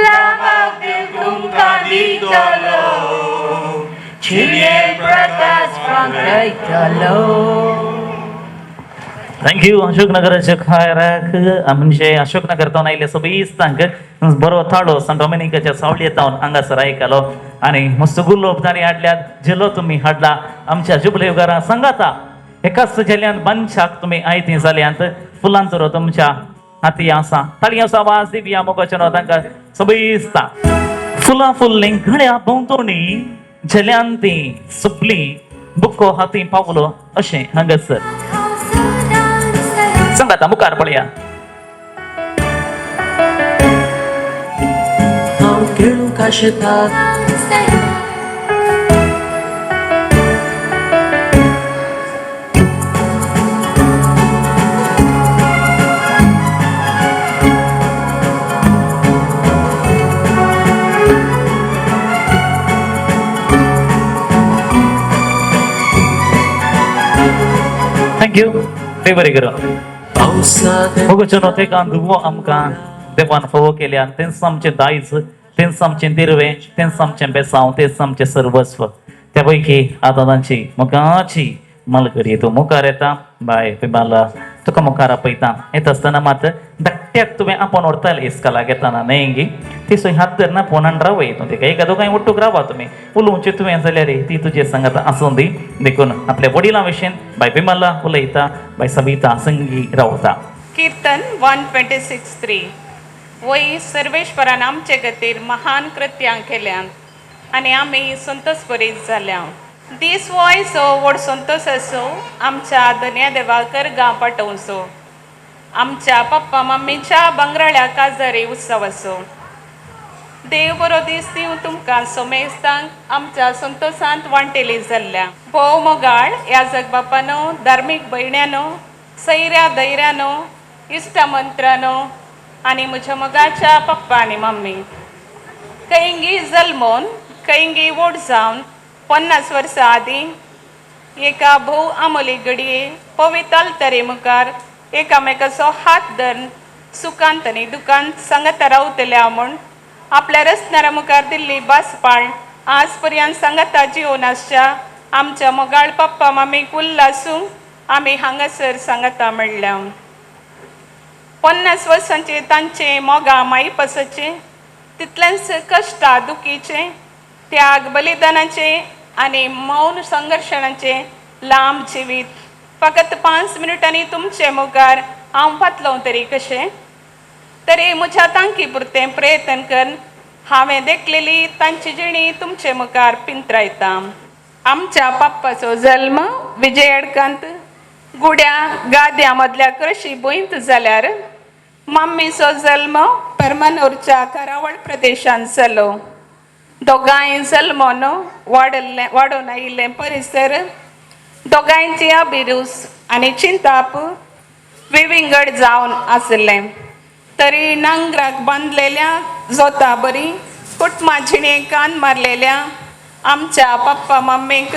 लांबाव ते तुमकां दितलो जिणेन प्रकाश फांकयतलो. थँक्यू अशोकनगराच्या खायराक म्हणजे अशोकनगर आयिल्ले सोबीस्तांक बरो थाडो सान डॉमिनिकाच्या सावळयेतावन हांगासर आयकलो आनी मस्त गुल्लोब तांणी हाडल्यात जिल्लो तुमी हाडला आमच्या जुबलेवकारां सांगाता एकाच जेल्ल्यान बांदशाक तुमी आयती जाल्यांत फुलांचो रो तुमच्या हाती आसा ताळयांचो आवाज दिवया मोगाच्या तांकां सोबीस्तां फुलां फुल्लीं घड्या भोंवतणी जेल्ल्यान ती सुपली बुक्को हाती पावलो अशें हांगासर सांगाता मुखार पळया. हांव खेळूंक आशेता थँक्यू ते बरें करून मोगाच्या तेकान दुवो आमकां देवान फोव केल्या तेंच आमचें दायज तेंच आमचें दिर्वें तेंच आमचें बेसांव तेंच आमचें सर्वस्व त्या पैकी आतां तांची मोगाची मालकरी तूं मुखार येता बाय पिबाला तुका मुखार आपयता येता आसतना मात धाकट्याक तुवें आपोवन व्हरताले इस्काला घेताना न्हय ती सोय हात धरना फोनान रावय तूं तेका एका दोगांय वट्टूक रावा तुमी उलोवचें तुवें जाल्यार ती तुजे सांगात आसूं दी देखून आपल्या वडिलां विशीं बाय पिमाला उलयता बाय सबिता संगी रावता. कीर्तन 126:3 वय सर्वेश्वरान आमचे खातीर महान कृत्यां केल्यात आनी आमी संतोष भरीत जाल्या. दीस वयसो व्हड संतोष आसो आमच्या धन्या देवाकर गांव पाठोवचो आमच्या पप्पा मम्मीच्या बंगराळ्या काजारी उत्सव असो. देव बरो दीस दिवं तुमकां सोमेस्तांक आमच्या संतोषांत वांटेली जाल्ल्या भोव मोगाळ याजक बापानो धार्मीक भयण्यानो सैऱ्या धैर्यानो इश्टमंत्रानो आनी म्हज्या मोगाच्या पप्पा आनी मम्मी कईंगी जल्मोन कईंगी व्हड जावन 50 वर्सां आदीं एका भोव आमोली घडये पवित्र तरे मुखार एकामेकाचो हात धरून सुखांत आनी दुखांत सांगता रावतल्या म्हूण आपल्या रस्त्यारा मुखार दिल्ली बासपाळ आज पर्यंत सांगता जिवन आसच्या आमच्या मोगाळ पप्पा मामीक उल्हासूंक आमी हांगासर सांगता म्हणल्या 50 वर्सांचे तांचे मोगा माईपासाचे तितलेंच कश्टा दुखीचे त्याग बलिदानाचे आनी मौन संघर्शणाचे लांब जिवीत फकत 5 मिनटांनी तुमचे मुखार हांव फातलो तरी कशें तरी म्हज्या तांकी पुरतें प्रयत्न करून हांवें देखलेली तांची जिणी तुमचे मुखार पिंत्रायता आमच्या पप्पाचो जल्म विजयडकांत गुड्या गाद्या मदल्या कृशी भुंयत जाल्यार मम्मीचो जल्म परमानूरच्या करावळ प्रदेशांत जालो दोगांय जल्मोन वाडून आयिल्लें परिसर दोगांयची अभिरूस आनी चिंताप विविंगड जावन आसलें तरी नांगराक बांदलेल्या जोता बरी कुटुंबा जिणेक कान मारलेल्या आमच्या पप्पा मम्मीक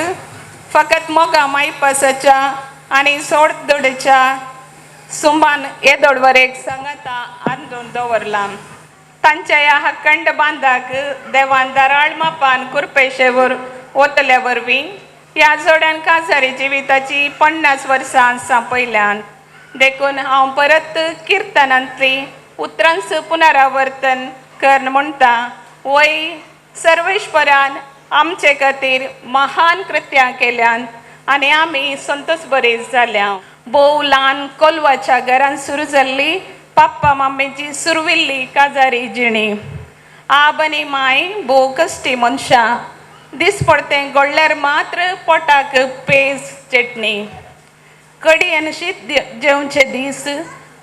फकत मोगा माईपासाच्या आनी सोडदोडेच्या सुमान येदोडवरेक सांगता आंदून दवरला तांच्या ह्या हक्कंड बांदाक देवान दाराळ मापान कुरपेशेवर वतल्या वरवीं ह्या जोड्यान काजारी जिविताची 50 वर्सां सांपयल्यान देखून हांव परत किर्तनांतली उतरांच पुनरावर्तन करन म्हणटा वय सर्वेश्वरान आमचे खातीर महान कृत्यां केल्यान आनी आमी संतोश बरे जाल्या भोव ल्हान कोलवाच्या घरान सुरू जाल्ली पप्पा मम्मीची सुरविल्ली काजारी जिणी आब आनी माय भोव कश्टी मनशां दीस पडतें घडल्यार मात्र पोटाक पेज चटणी कडी आनी शीत जेवचे दीस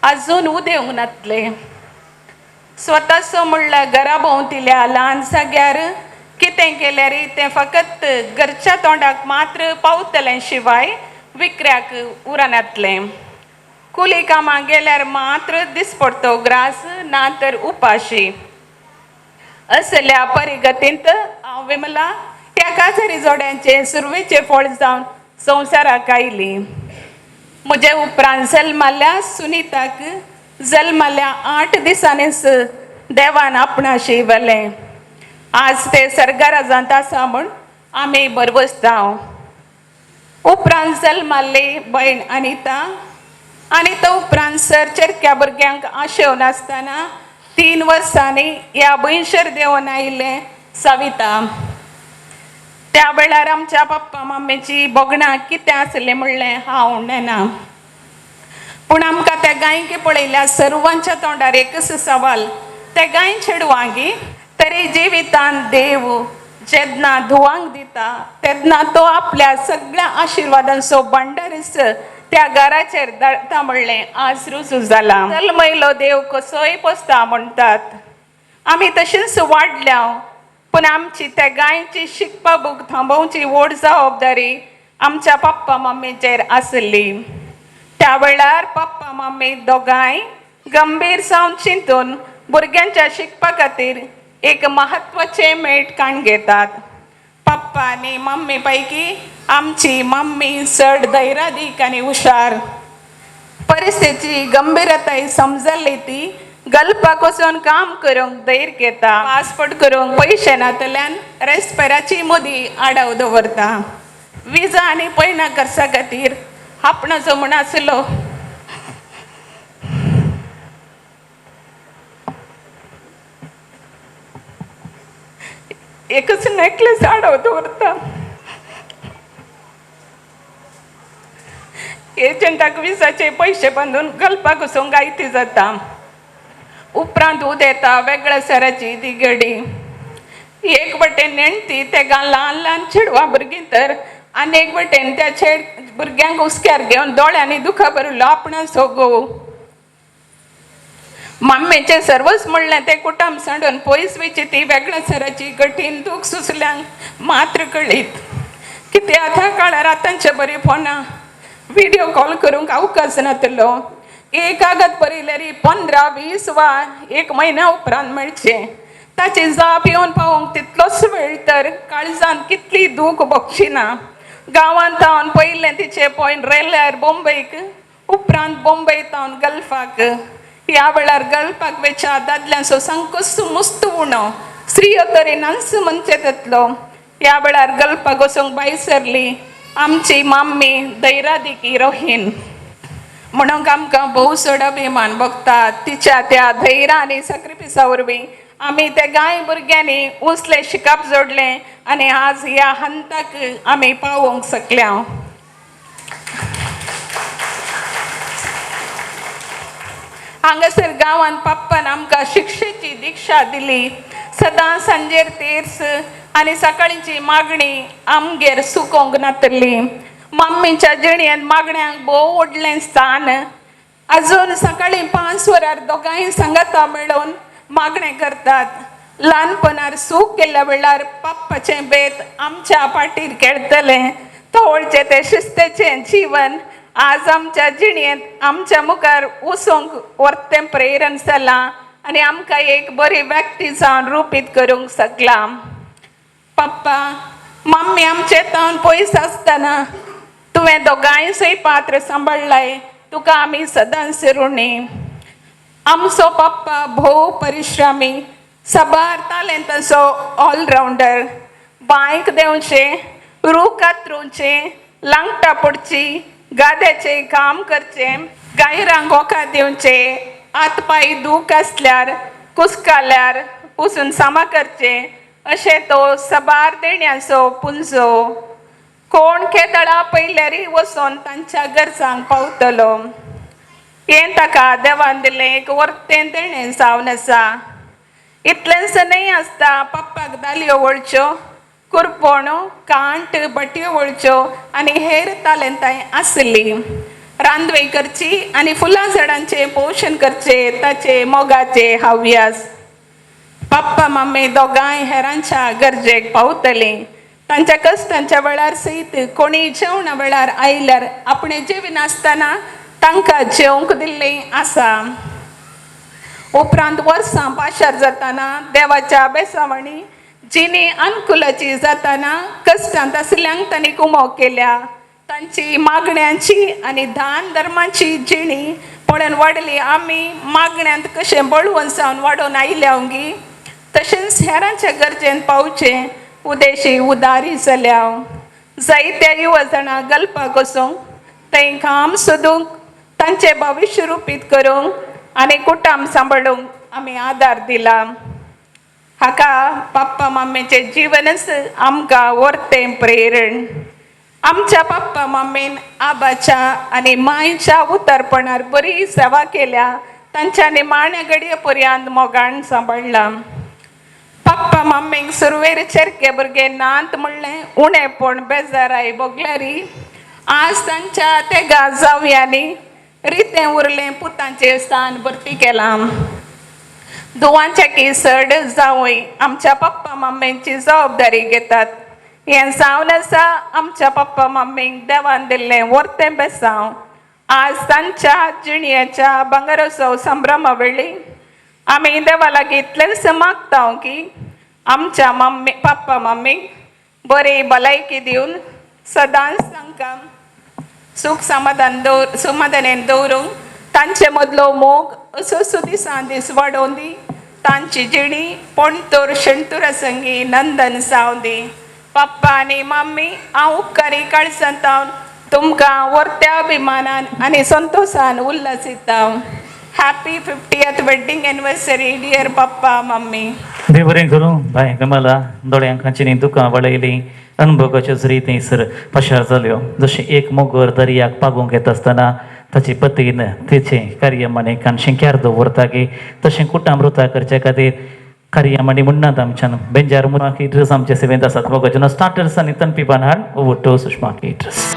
अजून उदेंक नातले स्वताचो म्हणल्यार घरा भोंवतिल्या ल्हान जाग्यार कितें केल्यार तें फकत घरच्या तोंडाक मात्र पावतलें शिवाय विकऱ्याक उरनातलें कुली कामां गेल्यार मात्र दीस पडतो ग्रास ना तर उपाशी असल्या परिगतींत हांव विमला ह्या काजारी जोड्यांचे सुरवेचे फळ जावन संवसाराक आयली म्हजे उपरांत जल्माल्या सुनीताक जल्माल्या 8 दिसांनीच देवान आपणाशी व्हेलें आज ते सर्गाराजांत आसा म्हूण आमी बरवसता उपरांत जल्माल्ली भयण अनिता उपरांत सर चरक्या भुरग्यांक आशेव नासतना 3 वर्सांनी ह्या भयणशेर देंवन आयिल्लें सविता त्या वेळार आमच्या पप्पा मम्मीची बोगणां कितें आसलें म्हणलें हांव नेना पूण आमकां त्या गायकी पळयल्या सर्वांच्या तोंडार एकच सवाल ते गाय चेडवांगी तरी जिवितान देव जेन्ना धुवांक दिता तेन्ना तो आपल्या सगळ्या आशिर्वादांचो भंडारीच त्या घराचेर धाडटा म्हणलें आज रुजू जाला जल्मयलो देव कसोय पोसता म्हणटात आमी तशींच वाडल्या पूण आमची त्या गायची शिकपा बूक थांबोवची व्हड जबाबदारी आमच्या पप्पा मम्मीचेर आसली त्या वेळार पप्पा मम्मी दोगांय गंभीर जावन चिंतून भुरग्यांच्या शिकपा खातीर एक म्हत्वाचे मेट काण घेतात पप्पा आनी मम्मी पैकी आमची मम्मी चड धैर्यादीक आनी हुशार परिस्थितीची गंभीरताय समजली ती गल्पाक वचून काम करूंक धैर्य घेता पासपोर्ट करूंक पयशे नातल्यान रेस्पेराची मुदी आडाव दवरता विजा आनी पयना खर्चा खातीर आपणाचो म्हूण आसलो एकच नेकलेस आडाव दवरता एजंटाक विजाचे पयशे बांदून गल्पाक वचूंक गायती जाता उपरांत दूद येता वेगळ्या सराची ती घडी एक वटेन नेणटी तेका ल्हान ल्हान चेडवां भुरगीं तर आनी एक वटेन त्या भुरग्यांक उस्क्यार घेवन दोळ्यांनी दुखा भरलो आपणाचो घोव मम्मेचे सर्वच म्हणलें ते कुटाम सांडून पयस वयची ती वेगळ्या सराची कठीण दूख सुचल्यांक मात्र कळीत कित्या त्या काळार आतांचे बरी फोनां व्हिडिओ कॉल करूंक अवकाश नातलो एक कागद बरयल्यार 15-20 वा 1 म्हयन्या उपरांत मेळचे ताची जाप येवन पावोवंक तितलोच वेळ तर काळजांत कितली दूख भोगचिना गांवांत हांवें पयलें तिचे पॉयंट रेल्ल्यार बॉम्बेक उपरांत बॉम्बे तावन गल्फाक ह्या वेळार गळपाक वेच्या दादल्यांचो संकोच मुस्त उणो स्त्रियो तरेन अंस म्हणचे जातलो. ह्या वेळार गळपाक वचोंक भायर सरली आमची माम्मी दैरादिकी रोहीन म्हणून आमकां भोव चड अभिमान भोगता. तिच्या त्या धैर्य आनी सॅक्रिफिसा वरवीं आमी ते गाय भुरग्यांनी उसले शिकप जोडले आनी आज ह्या हंताक आमी पावोंक शकल्या. हांगासर गांवांत पप्पान आमकां शिक्षेची दिक्षा दिली. सदां सांजेर तेर्स आनी सकाळींची मागणी आमगेर सुकोवंक नातली. मम्मीच्या जिणेंत मागण्यांक भोव व्हडलें स्थान. अजून सकाळीं 5 वरार दोगांय सांगाता मेळून मागणें करतात. ल्हानपणार सूख केल्ल्या वेळार पप्पाचें बेत आमच्या पाठीर खेळटलें. तोवळचें तें शिस्तेचें जीवन आज आमच्या जिणेंत आमच्या मुखार वचोंक व्हरतें प्रेरण जालां आनी आमकां एक बरी व्यक्ती जावन रुपीत करूंक शकला. पप्पा मम्मी आमचे तावन पयस आसतना तुवें दोगांयचोय पात्र सांबाळलाय. तुका आमी सदांच ऋणी. आमचो पप्पा भोव परिश्रमी सबार तालेंताचो ऑलरावंडर. बांयक देंवचें रूख कातरूचें लांगटा पडची गाद्याचें काम करचें गायरांक वखद दिवचें हात पांय दूख आसल्यार कुसकाल्यार पुसून सामा करचें अशें तो सबार देण्याचो पुंजो. कोण केदळा पयल्यारी वचून तांच्या गरजांक पावतलो. हें ताका देवान दिलें एक वर्तें देणें जावन आसा. इतलेंच न्हय आसता पप्पाक दालयो वळच्यो कुरपण कांट बटयो वळच्यो आनी हेर तालेंताय आसली. रांदवे करची आनी फुलां झाडांचें पोशण करचें ताचे मोगाचे हव्यास. पप्पा मम्मी दोगांय हेरांच्या गरजेक पावतलीं. तांच्या कश्टांच्या वेळार सयत कोणी जेवणा वेळार आयल्यार आपणें जेवी नासतना तांकां जेवंक दिल्लीं आसा. उपरांत वर्सां पाशार जातना देवाच्या बेसावणी जिणी अनुकुलाची जातना कश्टांत आसल्यांक तांणी कुमो केल्या. तांची मागण्यांची आनी दान धर्माची जिणी पळोवन वाडली. आमी मागण्यांत कशें बळवून जावन वाडोवन आयल्यावंगी तशेंच हेरांच्या गरजेन पावचें उदेशी उदारी जाल्या. जायत्या युवा जाणां गलपाक वचूंक थंय काम सोदूंक तांचें भविश्य रुपीत करूंक आनी कुटुंब सांबाळूंक आमी आदार दिला. हाका पप्पा मम्मीचें जिवनच आमकां व्हरतें प्रेरण. आमच्या पप्पा मम्मीन आबाच्या आनी मायच्या उतरपणार बरी सेवा केल्या. तांच्या निमाण्या घडये पर्यंत मोगान सांबाळलां. पप्पा मम्मीक सुरवेर चेरके भुरगे नात म्हणलें उणेपण बेजाराय भोगल्यारी आज तांच्या तेगा जावयांनी रितें उरलें पुतांचें स्थान भरती केलां. दुवांच्या केसड जावय आमच्या पप्पा मम्मींची जबाबदारी घेतात. हें जावन आसा आमच्या पप्पा मम्मीक देवान दिल्लें व्हरतें बेसांव. आज तांच्या जिणयेच्या भांगरोत्सव संभ्रमा वेळी आमी देवा लागीं इतलेंच मागता की आमच्या मम्मी पप्पा मम्मीक बरी भलायकी दिवन सदांच तांकां सूख समाधानान दवरूंक तांचे मदलो मोग असो दिसान दीस वाडोवन दी. तांची जिणी पणतूर शेणतूर संगी नंदन जावन दी. पप्पा आनी मम्मी हांव उपकारी काळजांतावन तुमकां व्हरत्या अभिमानान आनी संतोशान उल्हासिता. Happy 50th wedding anniversary dear papa mummy. देव बरें करूं. बाय कमला दोळ्यांक खांचीनी दुकां वळयलीं अणभवाच्यो जरी थंयसर पशार जाल्यो. जशें एक मोगर दर्याक पागूंक येता आसतना ताची पतीन तिचें कार्यमणिकान शिंक्यार दवरता की तशें कुटाम वृता करचे खातीर कार्यमणी म्हणनात आमच्यान बेंजार मुना केटरर्स आमचे सेवेंत आसात. मोगाचें स्टार्टर्स आनी तनपी बांदाड ओवर टू सुषमा केटरर्स.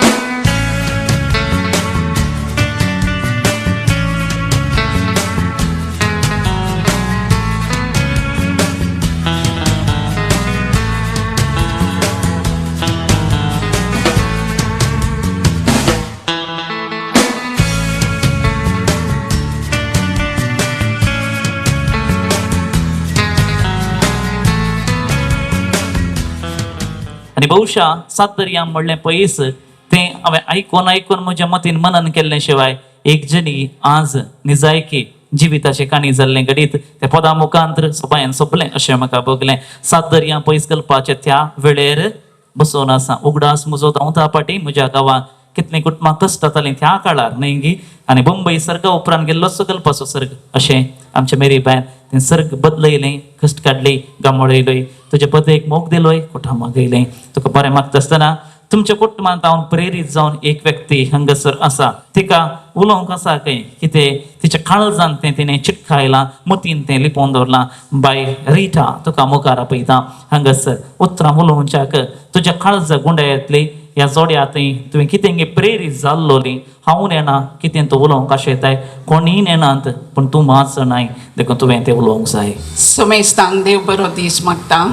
आनी बहुशा 7 दर्या म्हणलें पयस तें हांवें आयकून म्हज्या मतीन मनन केल्ले शिवाय एक जणी आज निजायकी जिविताचे काणी जाल्ले घडीत त्या पदा मुखांतर सोपायन सोपले अशें म्हाका बगलें. सात दर्या पयस घालपाचे त्या वेळेर बसोन आसा. उगडास म्हजो धांवता पाटी म्हज्या गांवांत कितले कुटुंबां कश्ट जातालीं त्या काळार न्हय गी. आनी बंबई सर्ग उपरांत गेल्लो सकलपाचो सर्ग अशें आमचे मेरी बायन तें सर्ग बदलयलें, कश्ट काडली, गांमोळयलोय, तुजे पदेक मोग दिलोय, कोठा मागयलें. तुका बरें मागता आसतना तुमच्या कुटुंबांत हांव प्रेरीत जावन एक व्यक्ती हांगासर आसा. तिका उलोवंक आसा खंय कितें तिच्या काळजांत तें तिणें चिटकायलां, मतीन तें लिपोवन दवरलां. बाय रिटा तुका मुखार आपयता हांगासर उतरां उलोवच्याक तुज्या काळजा गुंड्या येतली. ह्या जोड्यातय तुवें कितें प्रेरीत जाल्लोली, हांव नेना कितें तूं उलोवंक आशेताय, कोणीय नेनात पूण तूं माच नाय देखून तुवें तें उलोवंक जाय. सुमेस्तांक देव बरो दीस मागता.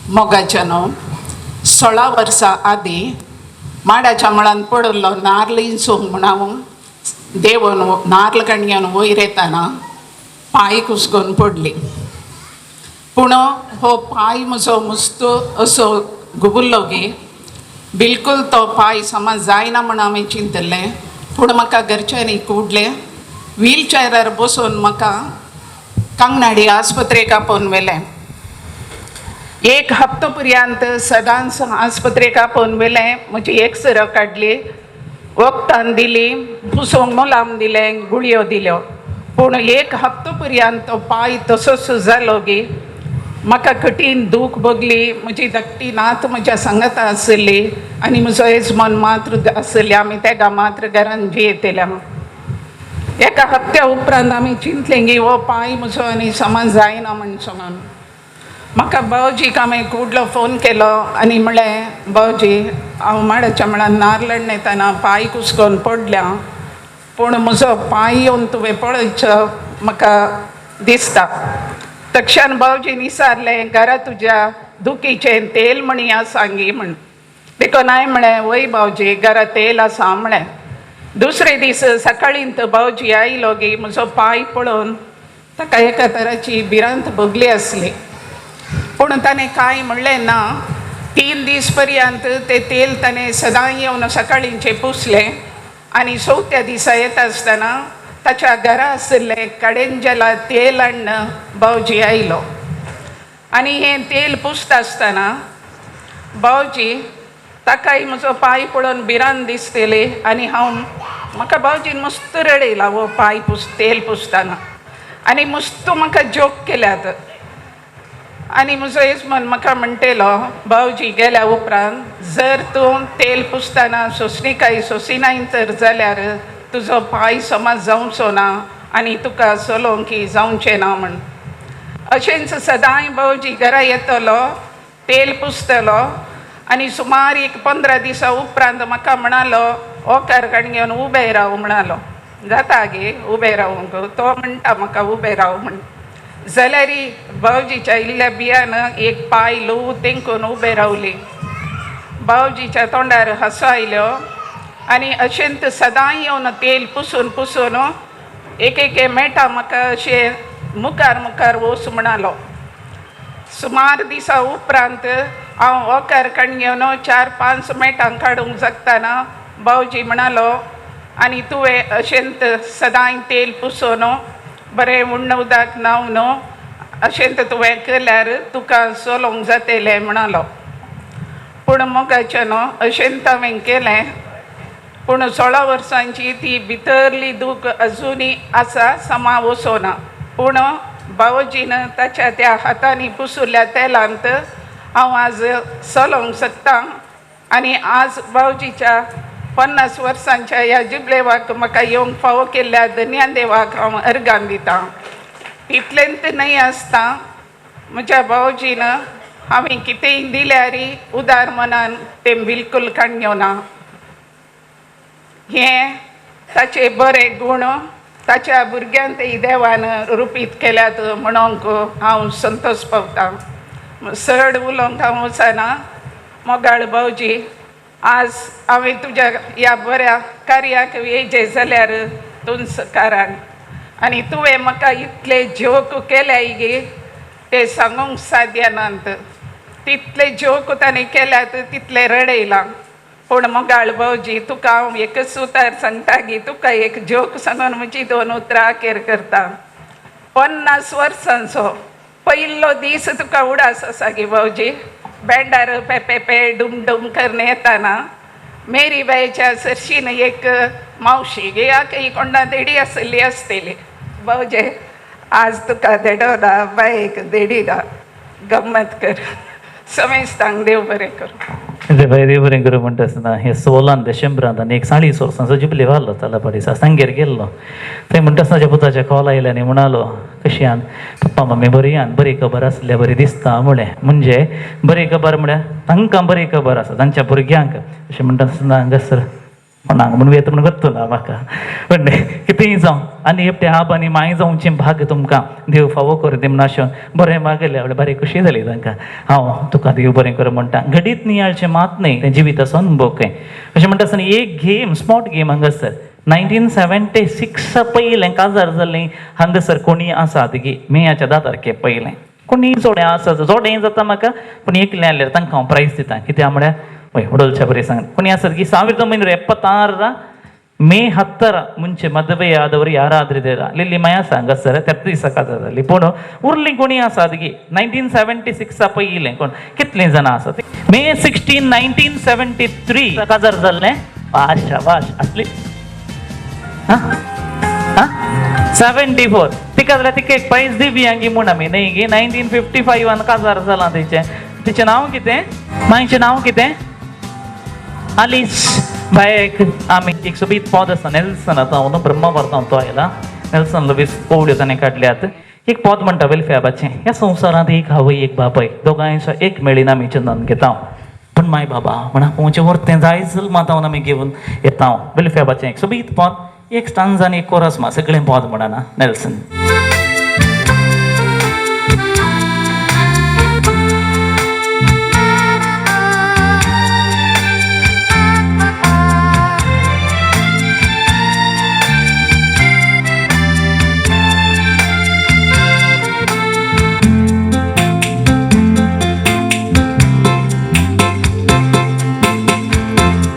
मोगाच्या न्हू 16 वर्सां आदीं माडाच्या मळान पडल्लो नारळ इंसूंक म्हण हांव देवून नारळ काणयेन वयर येताना पांय कुसकून पडली. पूण हो पांय म्हजो मस्त असो घुबुल्लो गे. बिलकुल तो पांय समज जायना म्हण हांवें चिंतलें. पूण म्हाका घरच्यांनी कुडलें. व्हीलचॅरार बसून म्हाका कांगनाडी आस्पत्रेक आपोवन व्हेलें. 1 हप्तो पर्यंत सदांच आस्पत्रेक आपोवन व्हेलें. म्हजी एक्सरे काडली, वखदां दिली, पुसोवंक मुलाम दिलें, गुळयो दिल्यो. पूण 1 हप्तो पर्यंत तो पांय तसोच जालो गे. म्हाका कठीण दूख भोगली. म्हजी धाकटी नात म्हज्या सांगात आसली आनी म्हजो येजमान मात्र आसली. आमी तेका मात्र घरान जियेतल्या. 1 हप्त्या उपरांत आमी चिंतलें की हो पांय म्हजो आनी समज जायना म्हणून. म्हाका भावजीक हांवें कुडलो फोन केलो आनी म्हणलें भावजी हांव माडाच्या मळान नारळ नेताना पांय कुसकोन पडल्या, पूण म्हजो पांय येवन तुवें पळयचो म्हाका दिसता. तक्षण भावजीन विचारलें घरा तुज्या दुखीचें तेल म्हणी आसा गी म्हण. देखून हांवें म्हळें वय भावजी घरा तेल आसा म्हळें. दुसरे दीस सकाळींत भावजी आयलो गी. म्हजो पांय पळोवन ताका एका तराची भिरांत भोगली आसली. पूण ताणें कांय म्हणलें ना. 3 दीस पर्यंत तें तेल ताणें सदां येवन सकाळींचें पुसलें. आनी 4थ्या दिसा येता आसतना ताच्या घरा आसलें कडेंजला तेल हाडून भावजी आयलो. आनी हें तेल पुसता आसतना भावजी ताकाय म्हजो पांय पळोवन भिरांत दिसतली. आनी म्हाका भावजीन मस्त रडयला हो पांय तेल पुसतना. आनी मस्त म्हाका जोक केल्यात. आनी म्हजो येजमान म्हाका म्हणटलो भावजी गेल्या उपरांत जर तूं तेल पुसतना सोंसणीकाय सोंसिनाय तर जाल्यार तुजो पांय समज जावचो ना आनी तुका चलोवंक जावचें ना म्हण. अशेंच सदांय भावजी घरा येतलो, तेल पुसतलो आनी सुमार 15 दिसा उपरांत म्हाका म्हणालो ओकार काणयेन उबें राव म्हणालो. जाता गे उबें रावंक. तो म्हणटा म्हाका उबें राव म्हण. जाल्यार भावजीच्या इल्ल्या बियान एक पांय ल्हव तेंकून उबें रावली. भावजीच्या तोंडार हांसो आयल्यो. आनी अशेंत सदां येवन तेल पुसून पुसून एक मेळटा म्हाका अशें मुखार वच म्हणालो. सुमार दिसा उपरांत हांव ओकार काणयेन 4-5 मेटां काडूंक जगतना भावजी म्हणालो आनी तुवें अशेंत सदां तेल पुसून बरें उण्ण उदक न्हावन अशेंत तुवें केल्यार तुका चलोवंक जातलें म्हणालो. पूण मोगाचें न्हू अशेंत हांवें केलें. पूण 16 वर्सांची ती भितरली दूख अजुनी आसा, समा वचोना. पूण भावजीन ताच्या त्या हातांनी पुसुल्ल्या तेलांत हांव आज चलोवंक शकतां. आनी आज भावजीच्या 50 वर्सांच्या ह्या जुबलेवाक म्हाका येवंक फावो केल्ल्या धन्या देवाक हांव अर्गां दितां. तितलेंत न्हय आसता म्हज्या भावजीन हांवें कितेंय दिल्यार उदार मनान तें बिलकूल काडयोना. हें ताचे बरे गूण ताच्या भुरग्यांतय देवान रुपीत केल्यात म्हणूंक हांव संतोश पावतां. चड उलोवंक हांव वचना. मोगाळ भावजी आज हांवें तुज्या ह्या बऱ्या कार्याक येयजें जाल्यार तुंच कारण. आनी तुवें म्हाका इतले जोक केल्याय गे ते सांगूंक साध्य नात. तितले जोक ताणें केल्यात तितले रडयलां. पूण मोगाळ भाऊजी तुका हांव एकच उतर सांगता गी तुका एक जोक सांगून म्हजी 2 उतरां अखेर करता. 50 वर्सांचो पयलो दीस तुका उडास आसा गे भाऊजी. बँडार पे पे पे डुम डुम करणे येताना मेरी बायच्या सरशीन एक मावशी गे काही कोणा देडी आसली आसतली. भाऊजे आज तुका देडो ना बायक देडी ना गम्मत कर. समेस्तांक देव बरें करूं. देव बरें करूं म्हणटा आसतना हे 16 डिसेंबरांत आनी एक 40 वर्सांचो जुबली वाहलो तालापाडीसा सांगेर गेल्लो. थंय म्हणटा आसतना पुताच्या कॉल आयले आनी म्हणालो कशी आन पप्पा मम्मी बरी आन बरी खबर आसल्या बरी दिसता म्हळें. म्हणजे बरी खबर म्हळ्यार तांकां बरी खबर आसा तांच्या भुरग्यांक अशें म्हणटा आसतना हांगासर कोणाक म्हणून येता म्हणून करतो ना म्हाका पण कितेंय जावं आनी एकटे आप आनी माय जावचे भाग तुमकां देव फावो कर दी म्हण आशा बरें मागले आवडे बरी खुशी जाली तांकां. हांव तुका देव बरें कर म्हणटा. घडीत नियाळचें मात न्ही तें जिविताचो अनुभव खंय अशें म्हणटा आसतना एक गेम स्पॉट गेम हांगासर 1976 पयलें काजार जाल्लें हांगासर कोणी आसा तेगे मेयाच्या 10 तारखे पयलें कोणी जोड्यां आसा जोडें जाता म्हाका पूण एकलें आल्यार तांकां हांव प्रायज दिता. कित्याक म्हळ्यार हय उडोलच्या बरें सांग कोणी आसत की 1976 ಮೇ 10 ಮುಂಚೆ ಮದುವೆಯಾದವರು ಯಾರಾದ್ರಿದ್ದೀರಾ ಇಲ್ಲಿ ಮಯಾಸ ಹಂಗಸರ 33 ಸಕಾದಲ್ಲಿ ಪೋಣ ಉರ್ಲಿ ಗುಣಿ ಆಸಾದಿಗೆ 1976 ಅಪ್ಪ ಇಲ್ಲೇ कोण कितले जण आसात मे 16 1973 सकाळर जाल्ले शाबाश असली 74 तिका जाल्यार तिका एक प्राइज दिव्यांगी म्हूण आमी न्ही गे 1955 काजार जाला तिचें नांव कितें मायचें नांव कितें आलिस बायक आमी 120 पद आसा नेल्सन आतां हांव ब्रह्मवर्तांत तो आयला नेल्सन लुईस पोवळ्यो ताणें काडल्यात. एक पद म्हणटा वेलफेबाचें ह्या संवसारांत एक आवय एक बापाय दोगांयचो एक मेळीन आमी चिंतन घेता पण माय बाबा म्हणा पोवचें व्हरतें जाय जाल्यार मातावन आमी घेवन येता वेलफेबाचें 120 पद एक स्टांज आनी एक कोरस मा सगळें पद म्हणना नेल्सन.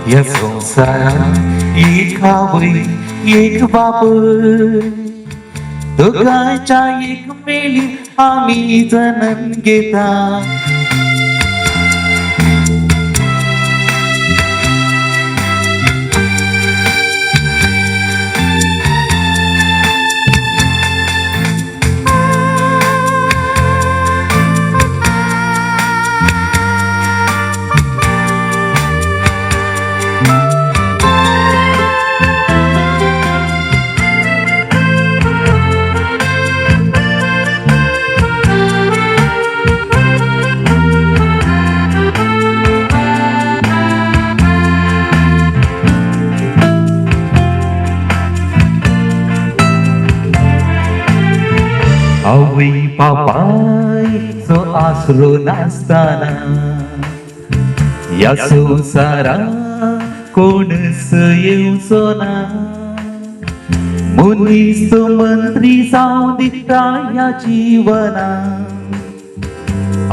या संसारात एक आवय एक बाप दोघांच्या एक मेळी आम्ही जणन घेता. आवय बापाय जो आसरो नासताना या संसारा कोणच येवचो ना. मनीस मंत्री जावं दिता या जीवना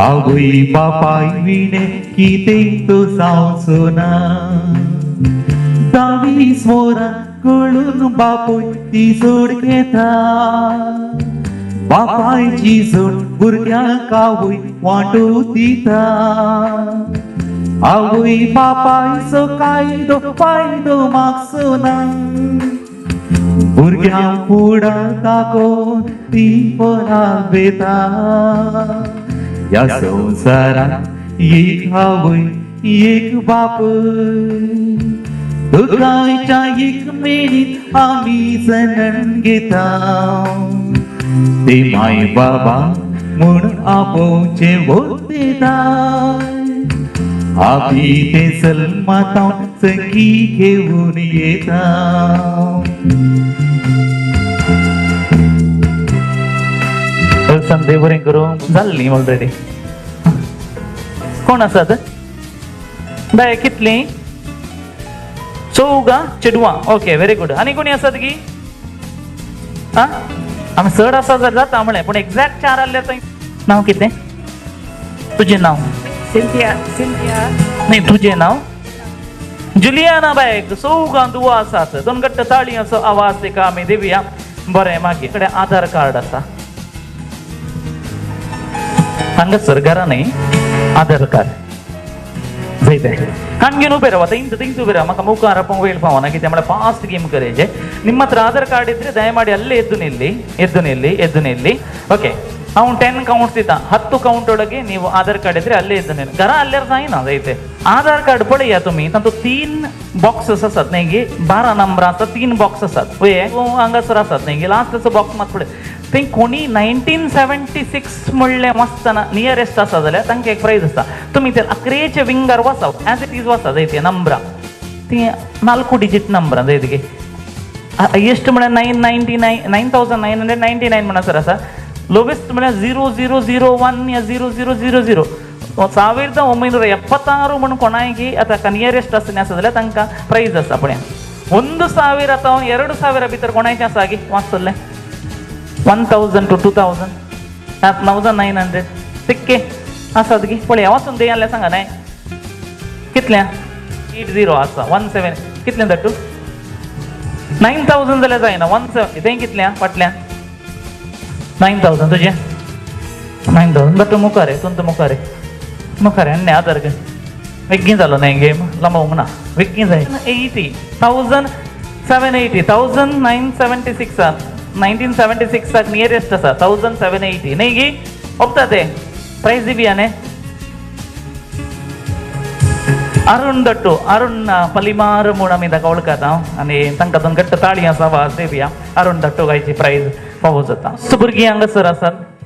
आवय बापाय विणे कितें तो जावचो ना. 22 वरां कळून बापूय ती सोड घेता बापायची जोड भुरग्यांक आवय वांटू दिता. आवय बापायचो कायदो फायदो मागचो ना भुरग्यांक फुडार दाखोवन ती फळां वेता. ह्या संवसारांत एक आवय एक बापूय दोगांयच्या एक मेळीन आमी जणन घेता. ते माय बाबा म्हूण आपोवचे वतेदार आमी ते सलमातावन संगी घेवन येता. संदेश बरें करूं जाल्ली ऑलरेडी. कोण आसात बाय कितलीं 4 चेडवां ओके व्हेरी गुड. आनी कोणी आसात की आमी चड आसा जाल्यार जाता म्हळें पूण एक्झॅक्ट 4 आसल्यार थंय नांव कितें तुजें नांव सिंथिया सिंथिया न्ही तुजें नांव जुलियाना बायक सौगा दुवा आसात दोन गट्ट ताळयांचो आवाज तेका आमी दिवया. बरें, मागीर कडेन आधार कार्ड आसा हांगासर घरा न्ही आधार कार्ड जायते कान घेवन उबे राव ತಿಂತು ಉಬೆ ರಾವ ಮಕ್ಕ ಮುಖ ಅರಪ ವೇಲ್ ಪಾವನ ಕಿತೆ ಮಳ ಫಾಸ್ಟ್ ಗೇಮ್ ಕರೇಜೆ ನಿಮ್ಮ ಹತ್ರ ಆಧಾರ್ ಕಾರ್ಡ್ ಇದ್ರೆ ದಯಮಾಡಿ ಅಲ್ಲೇ ಎದ್ದು ನಿಲ್ಲಿ ಓಕೆ ಅವ್ನು 10 ಕೌಂಟ್ಸ್ ಇದ್ದ 10 ಕೌಂಟ್ ಒಳಗೆ ನೀವು ಆಧಾರ್ ಕಾರ್ಡ್ ಇದ್ರೆ ಅಲ್ಲೇ ಎದ್ದು ನಿಲ್ಲಿ घरा ಅಲ್ಲೇರ್ ಸಾಯಿನ ಅದೈತೆ आधार कार्ड पळया तुम्ही तातूं 3 बॉक्सेस आसात न्ही 12 नंबर आसात 3 बॉक्स आसात पळय हांगासर आसात न्ही लास्टचो बॉक्स मात पळय ते कोणी 1976 म्हणलें वाचतना नियरेस्ट आसा जाल्यार तांकां एक प्रायज आसता. तुमी ते अकरेचे विंगर वचाव एज इट इज वचा जाय ते नंबरां ती 4 डिजीट नंबरां जाय तेगे हायेस्ट म्हळ्यार 9999 म्हणसर आसा. लोवेस्ट म्हळ्यार 0001 या 0000 1976 म्हणून कोणायकी आता नियरेस्ट आसा आसा जाल्यार तांकां प्रायज आसा. पळय 1000 आतां 2000 भितर कोणाचें आसा गी वाचतलें 1000 to 2000 900 तिक्के आसात गी पळय वाचून दे जाल्यार सांगा न्हय कितल्या 80 आसा 17 कितल्या दट्टू 9000 जाल्यार जायना 170 तें कितल्या फाटल्यान 9000 तुजें 9000 दट्टू मुखार तुमचो मुखार आनी आधार कार्ड वेग्गी जालो न्हय गेम लंबवंक ना वेग्गी जाय 780 1976 1976 नियरेस्ट आसा 1780 न्ही गी ओपता ते प्रायज दिवया न्ही अरुण दट्टू अरुण पलिमार म्हूण आमी ताका वळखता आनी तांकां दोन घट्ट ताळयांचो आवाज दिवया. अरुण दट्टू गायची प्रायज फावो जाता.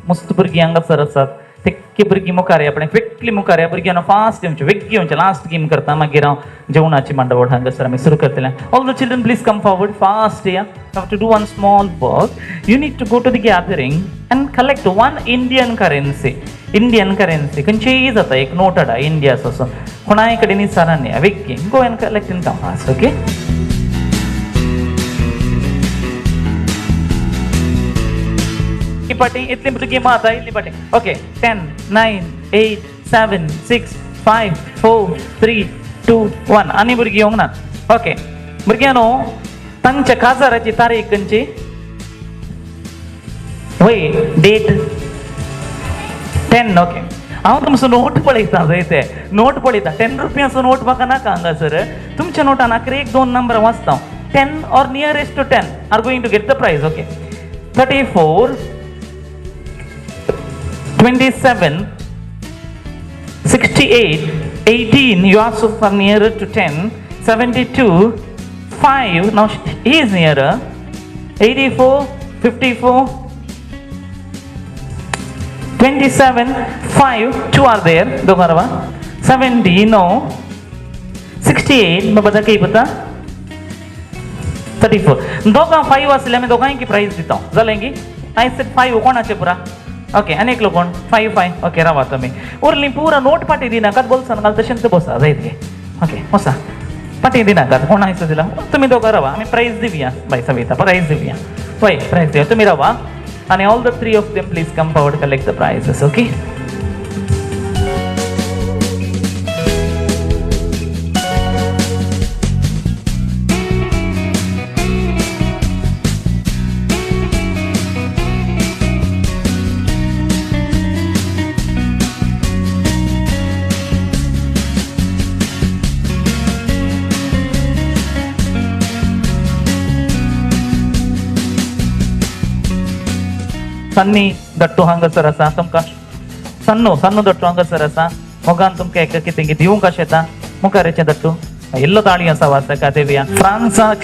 मस्त भुरगीं हांगासर आसात तेक्की भुरगीं मुखार या पण क्विकली मुखार या भुरग्यांना फास्ट येवचें वेग्गी येवचें लास्ट गेम करता मागीर हांव जेवणाची मांडावळ हांगासर आमी सुरू करतले. All the children please come forward fast या you have to do one small work you need to go to the gathering and collect one Indian currency खंयचीय जाता एक नोट हाडा इंडियाचो असो कोणाय कडेन विचारांनी वेग्गी go and collect in come fast okay. पाटी इतली भुरगीं माता इतली पाटी ओके 10 9 8 7 6 5 4 3 2 1 आनी भुरगीं येवंक ना. ओके भुरग्यांनो तांच्या काजाराची तारीख खंयची वय डेट 10 ओके हांव तुमचो नोट पळयता जाय ते नोट पळयता 10 रुपयाचो नोट म्हाका नाका हांगासर तुमच्या नोटान आखरे 1-2 नंबर वाचता 10 or nearest to 10 are going to get the prize okay 34 27 68 18 you are so far nearer to 10 72 5 now he is nearer 84 54 27 5 2 are there दोगारवा 70 no 68 बाबा काही पता 34 दोगां 5 आसले आमी दोगांयकी प्राइज दिता जालें की आय सेड 5 कोणाचे पुरा ओके अनेक लोक 5 ओके रावा तुमी उरली पुरा नोट पाटी दिनाकात बोलसान घाल तशेंच बसा जायते ओके बसा पाटी दिनाकात कोणायचो दिला तुमी दोगां रावा आमी प्राइज दिवया बाय सविता प्राइज दिवया पळय प्राइज दिवया तुमी रावा आणि all the 3 of them please come forward collect the prizes okay. Sunny Dattu हांगासर आसा तुमकां सन्नू दट्टू हांगासर आसा मोगान तुमकां एक कितें दिवंक कशें येता मुखारेचें दट्टू इल्लो ताळी आसा वाचका देवया. फ्रांसाक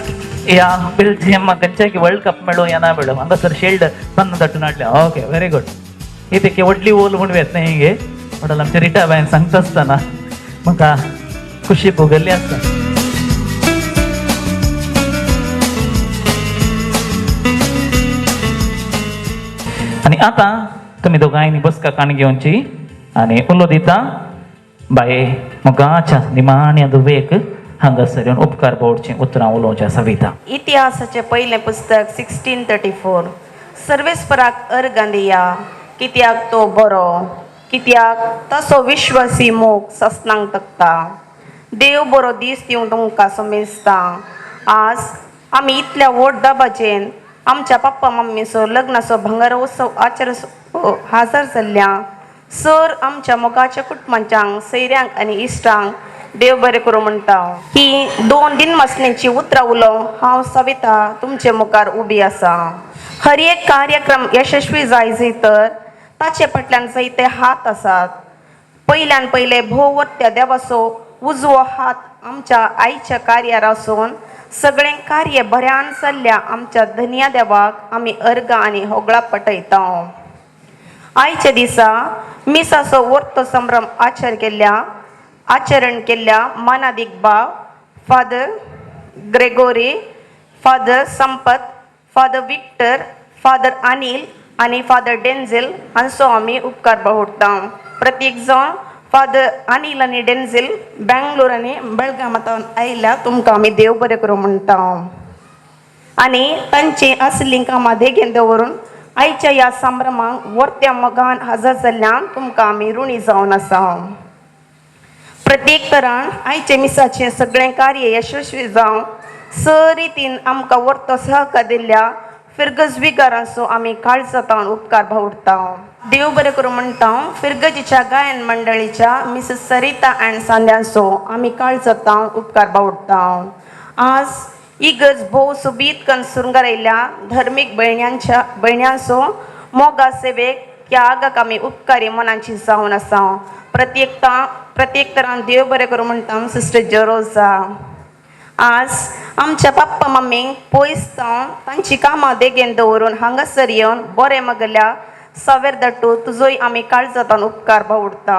या बेल्जियम खंयच्याय वर्ल्ड कप मेळो या ना मेळो हांगासर शिल्ड सन्न दट्टून हाडल्या ओके व्हेरी गुड ही तेके व्हडली ओल म्हूण वेत न्ही हिंगे म्हणून आमच्या रिटा बायन सांगता आसतना म्हाका खुशी भोगल्ली आसता. आणि आता तुम्ही दोघांनी बसका काण घेवची आणि उलो दिता बाये मोगाच्या निमाण्या दुवेक हांगासर येवन उपकार बोर्डचे उतरां उलोवच्या सविता. इतिहासाचे पहिले पुस्तक 1634 सर्वेस्पराक अर्घ दिया कित्याक तो बरो कित्याक तसो विश्वासी मोग सस्नांक तकता देव बरो दीस दिवं तुमकां समेजता. आज आमी इतल्या व्हड दाबाचेन आमच्या पप्पा मम्मीचो लग्नाचो भंगार उत्सव हाजर जाल्ल्या सर आमच्या मोगाच्या कुटुंबांच्यांक सैऱ्यांक आनी इश्टांक देव बरें करूं म्हणटा. ही 2 दिनमसणीची उतरां उलोवंक हांव सविता तुमचे मुखार उबी आसा. हर एक कार्यक्रम यशस्वी जाय तर ताचे फाटल्यान जायते हात आसात. पयल्यान पयले भोवत्या देवाचो उजवो हात आमच्या आईच्या कार्यार आसून सगळें कार्य बऱ्यान चल्ल्या आमच्या धन्या देवाक आमी अर्गां आनी होगळा पटयता. आयच्या दिसा मिसाचो वर्तो संभ्रम आचरण केल्ल्या मानादिक भाव फादर ग्रेगोरी, फादर संपत, फादर विक्टर, फादर अनिल आनी फादर डेंझेल हांचो आमी उपकार बाळगता. प्रत्येक जण फादर अनिल आनी डेंझेल बेंगलोर आनी बेळगामांतल्यान आयल्या तुमकां आमी देव बरें करूं म्हणटा. आनी तांची असलीं कामां देगेन दवरून आयच्या ह्या संभ्रमांक वर्त्या मोगान हजर जाल्ल्यान तुमकां आमी ऋणी जावन आसा. प्रत्येक तरान आयचे मिसाचें सगळें कार्य यशस्वी जावं सरितीन आमकां वर्तो सहकार दिल्ल्या फिर्गज विगारांचो आमी काळजांतल्यान उपकार बाळगता. देव बरें करूं म्हणटा. फिर्गजीच्या गायन मंडळीच्या मिसेस सरिता अँड सांद्यांचो आमी काळजांतल्यान उपकार बाळगता. आज इगर्ज भोव सुबीत करून सुरंगारयल्ल्या धर्मीक भयण्यांचो मोगा सेवेक त्यागाक आमी उपकारी मनांची जावन आसा. प्रत्येक तरान देव बरें करूं म्हणटा सिस्टर जेरोजा. आज आमच्या पप्पा मम्मीक पयस जावन तांची कामां देगेन दवरून हांगासर येवन बरें मगल्या सावेर दट्टू तुजोय आमी काळजांतल्यान उपकार बाळगता.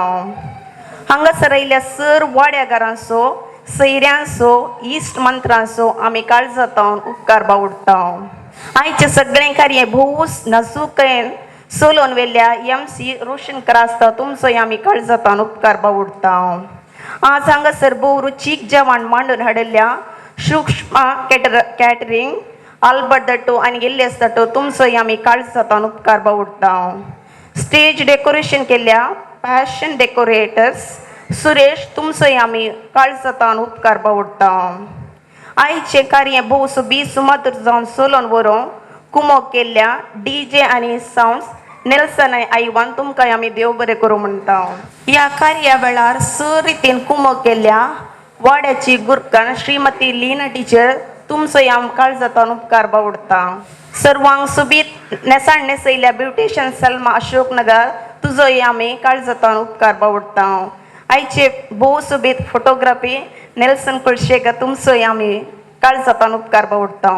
हांगासर आयिल्ल्या सर वाड्यागारांचो सैऱ्यांचो इश्ट मंत्रांचो आमी काळजांतल्यान उपकार बाळगता. आयचें सगळें कार्य भोव नाजूकयेन चलोवन व्हेल्ल्या MC रोशन क्रास्त तुमचोय आमी काळजांतल्यान उपकार बाळगता. आज हांगासर भोव रुचीक जेवण मांडून हाडिल्ल्या सूक्ष्मा कॅटरिंग आल्बर्ट दट्टो आनी इल्लेस दट्टो तुमचोय आमी काळजांतल्यान उपकार बाळगता. स्टेज डेकोरेशन केल्ल्या पॅशन डेकोरेटर्स सुरेश तुमचोय आमी काळजांतल्यान उपकार बाळगता. आयचें कार्य भोव सुबीत सुमधुर जावन चलोवन व्हरूंक कुमक केल्ल्या DJ आनी सावंड्स नेल्सन आनी आयवान तुमकां आमी देव बरें करूं म्हणटा. ह्या कार्या वेळार सरितीन कुमक केल्ल्या वाड्याची गुरकान श्रीमती लीना टिचर तुमचोय आमकां काळजांतल्यान उपकार बाळगता. सर्वांक सुबीत नेसाण नेसयल्ल्या ब्युटिशियन सलमा अशोकनगर तुजोय आमी काळजांतल्यान उपकार बाळगता. आयचे भोव सुबीत फोटोग्राफी नेल्सन कुलशेकर तुमचोय आमी काळजांतल्यान उपकार बाळगता.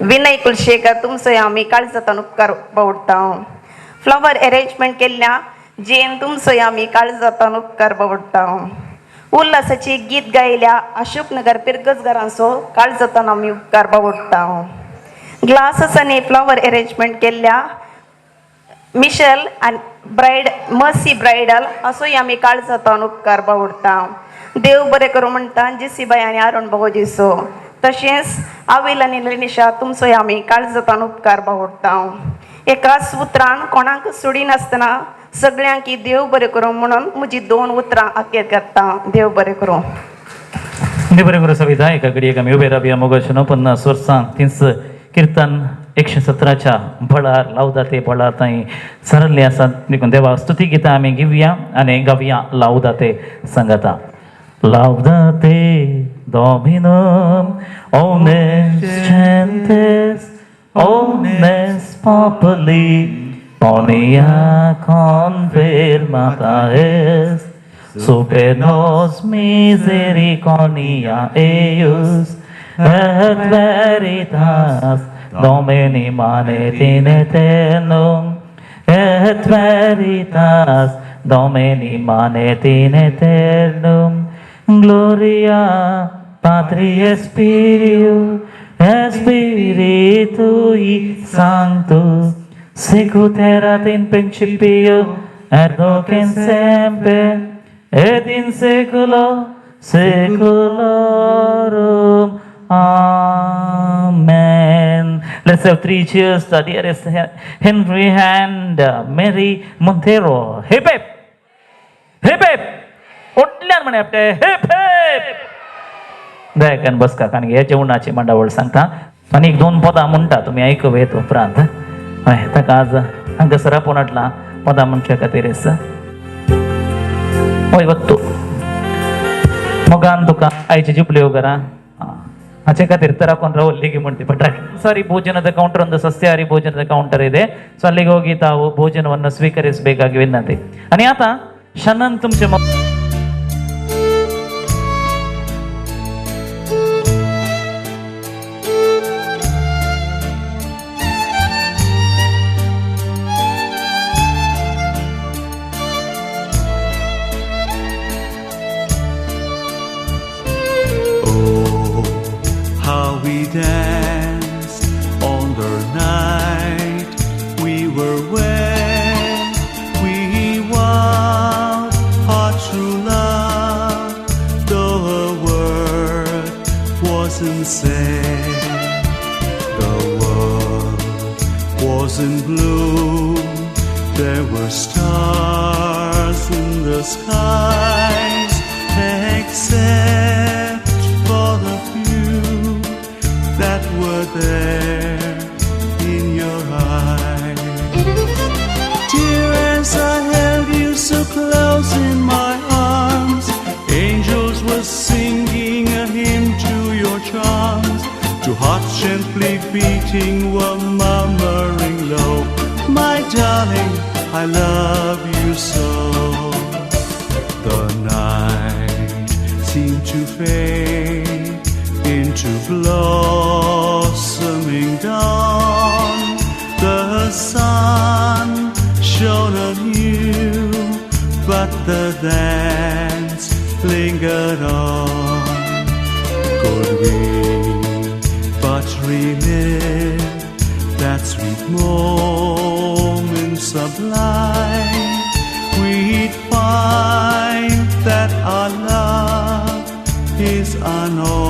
विनय कुलशेकर तुमचोय आमी काळजांतल्यान उपकार बाळगता. फ्लावर अरेंजमेंट केल्ल्या जेन तुमचोय आमी काळजांतल्यान उपकार बाळगता. उल्हासाची गीत गायल्या अशोकनगर पिरगजगारांचो काळजांतल्यान आमी उपकार बाळगता. ग्लासस आनी फ्लावर अरेंजमेंट केल्ल्या मिशेल आनी मर्सी ब्रायडल असोय आमी काळजांतल्यान उपकार बाळगता. देव बरें करूं म्हणटा जेसीबाई आनी आरुण बाबोजीचो. तशेंच आविल आनी लिनिशा तुमचोय आमी काळजांतल्यान उपकार बाळगता. एकाच उतरान कोणाक सोडी नासतना सगळ्यांक देव बरें करूं म्हणून म्हजी 2 उतरां आखेर करता. देव बरें करूं. देव बरें करूं सविता. एका घडयेक आमी उबे रावया. मोगाचें 50 वर्सां तीच कीर्तन 117च्या बळार लावदाते बळार थंय सरल्ले आसात. देखून देवा स्तुती गितां आमी घेवया आनी गावया लावदाते संगता. Laudate Dominum, omnes gentes, omnes populi, bonia confirmata est, super nos misericordia eius, et veritas Domini manet in aeternum, et veritas Domini manet in aeternum. Gloria Patri et Spiritui Sanctus, sicut erat in principio, et nunc in semper, et in saecula saeculorum. Amen. Let's have 3 cheers to dearest Henry and Mary Montero. Hip hip! Hip hip! उठल्या सगळ्यात म्हणे आपटे हेप हेप दयाकन बसका कारण हे जेवणाची मंडावळ सांगता आणि एक दोन पदां म्हणटा तुम्ही ऐकवे तो उपरांत हय ताका आज हांगासर पोनाटला पदां म्हणच्या खातीर हय वत्तू मोगान तुका आयचे जिपल्यो घरा हाचे खातीर ತರ ಕೊಂಡ್ರೆ ಅಲ್ಲಿಗೆ ಮಾಡ್ತೀವಿ ಬಟ್ರೆ ಸಾರಿ ಭೋಜನದ ಕೌಂಟರ್ ಒಂದು ಸಸ್ಯಾಹಾರಿ ಭೋಜನದ ಕೌಂಟರ್ ಇದೆ ಸೊ ಅಲ್ಲಿಗೆ ಹೋಗಿ ತಾವು ಭೋಜನವನ್ನು ಸ್ವೀಕರಿಸಬೇಕಾಗಿ ವಿನಂತಿ आणि आता शनन तुमचे We danced all the night. We were wed. We vowed our true love. Though a word wasn't said, the world was in bloom. There were stars in the skies, except for the that were there in your eyes. Dear, as I held you so close in my arms, angels were singing a hymn to your charms. Two hearts gently beating were murmuring low, my darling, I love you so. The night seemed to fade into blossoming dawn. The sun shone anew, but the dance lingered on. Could we but relive that sweet moment sublime, we'd find that our love is unaltered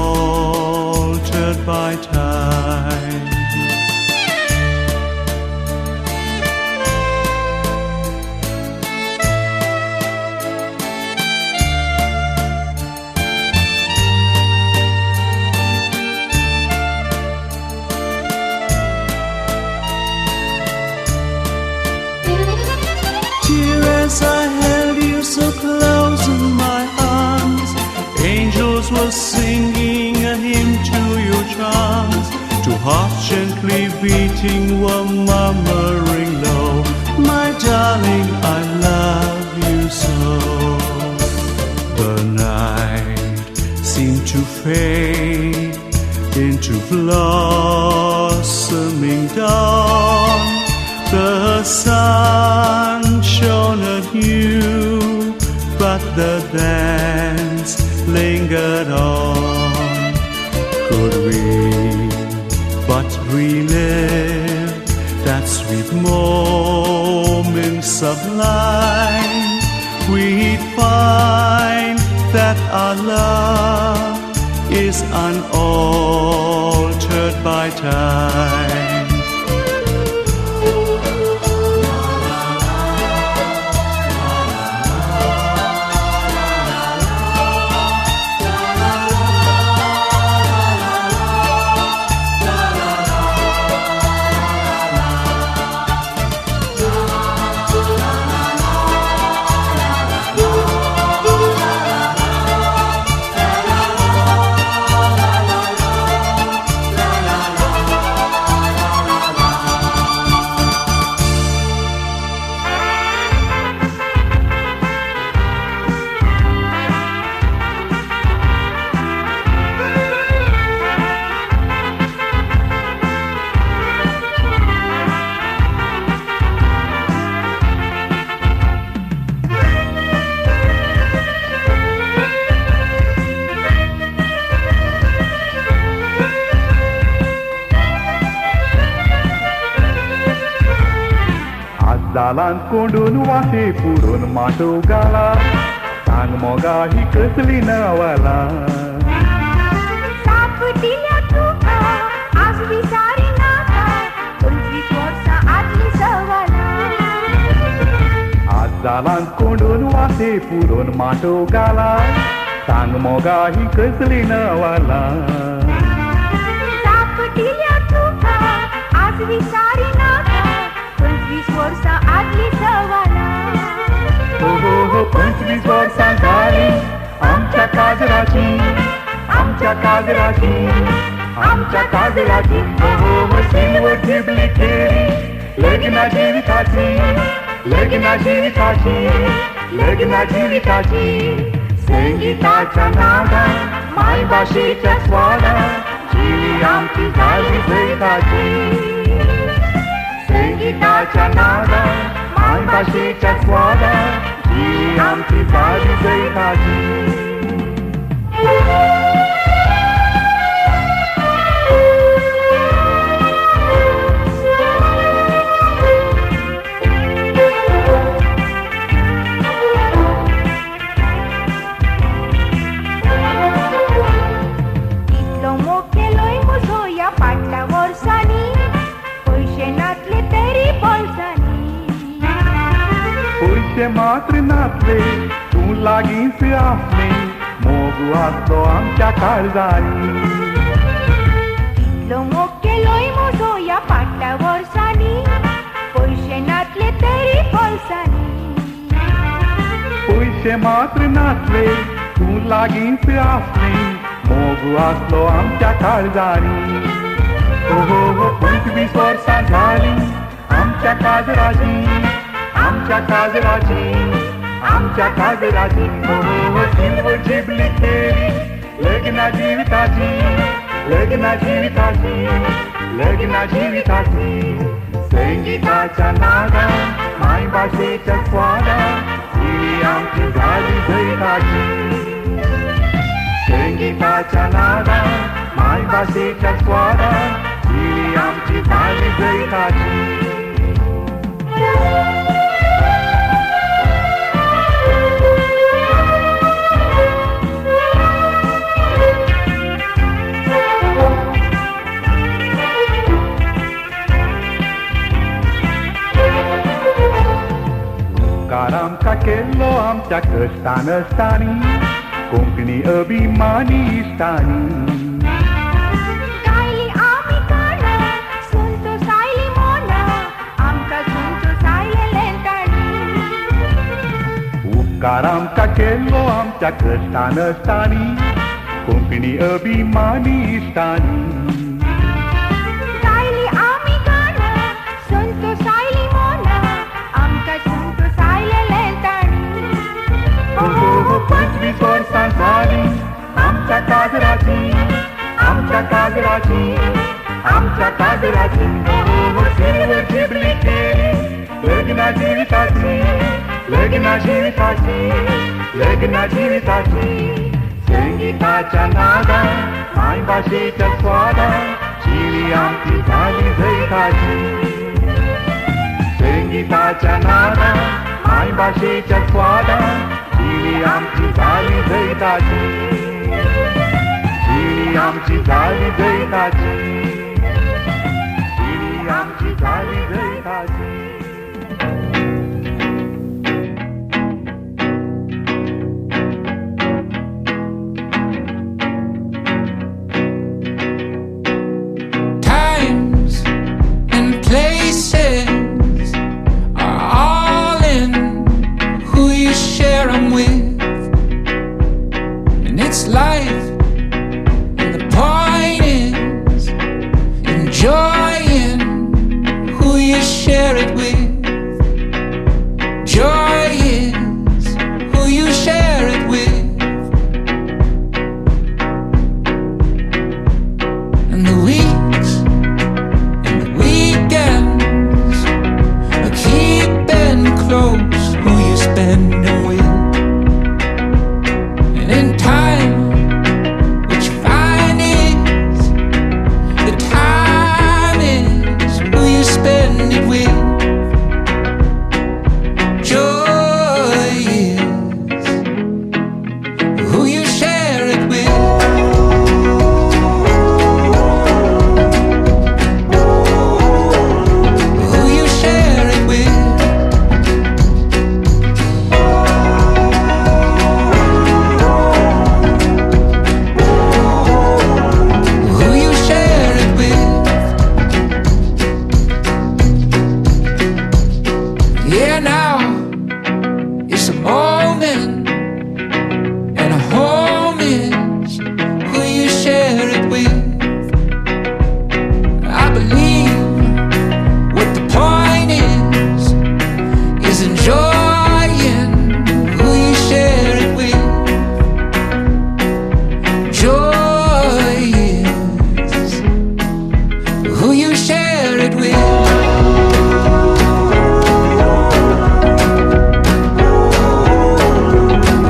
by time. Dear, as I held you so close in my arms, angels were singing a hymn to your charms. Two hearts gently beating were murmuring low, my darling, I love you so. The night seemed to fade into blossoming dawn. The sun shone anew, but the dance lingered on. Could we but relive that sweet moment sublime, we'd find that our love is unaltered by time. दालान कोंडून वाटे पुरून माटो गाला सांग मोगा ही कसली नवाला आज गालांत कोंडून वासे पुरोन माटो घाला सांग मोगा ही कसली नवाला सापटिल्या तुका आज विचारी नाका 25 वर्सां आदली सवाला हो हो हो 25 वर्सां जाली आमच्या काजराची आमच्या काजराची आमच्या काजराची हो हो हो सिल्वर जिबली खेळी लग्ना जिविताची लग्ना जिविताची लग्ना जिविताची संगीताच्या नादान माय भाषेच्या स्वादान जिवी आमची झाली जैताची संगीताच्या नादान माय भाषेच्या स्वादान जिवी आमची झाली जैताची फाटल्या वर्सांनी पैसे नातले तरी पळसांनी पैसे मात्र नाचले तू लागींच आसले मोगू आसलो आमच्या काळजानी इतलो मोग केलोय म्हजो या फाटल्या वर्सांनी पैसे नातले तरी पळसांनी पैसे मात्र नाचले तू लागींच आसले मोगू आसलो आमच्या काळजानी हो हो हो 25 वर्सां झाली आमच्या काजराची आमच्या काजराची आमच्या काजराची हो हो हो सिल्वर जिबली खेळी लग्ना जिविताची लग्ना जिविताची लग्ना जिविताची संगीताच्या नादान माय भाषेच्या स्वादान जिवी आमची झाली जैताची संगीताच्या नादान माय भाषेच्या स्वादान जिवी आमची झाली जैताची उपकार आमकां केल्लो आमच्या कश्टान असतानी कोंकणी अभिमानी इश्टानी उपकार आमकां केल्लो आमच्या कश्टान असतानी कोंकणी अभिमानी इश्टानी पंचवीस वर्सां झाली आमच्या काजराची आमच्या काजराची आमच्या काजराची सिल्वर जिबली खेळी लग्ना जिविताची लग्ना जिविताची लग्ना जिविताची संगीताच्या नादान माय भाषेच्या स्वादान जिवी आमची झाली जैताची संगीताच्या नादान माय भाषेच्या स्वादान जिवी आमची झाली जैताची जिवी आमची झाली जैताची जिवी आमची झाली जैताची Life, and the point is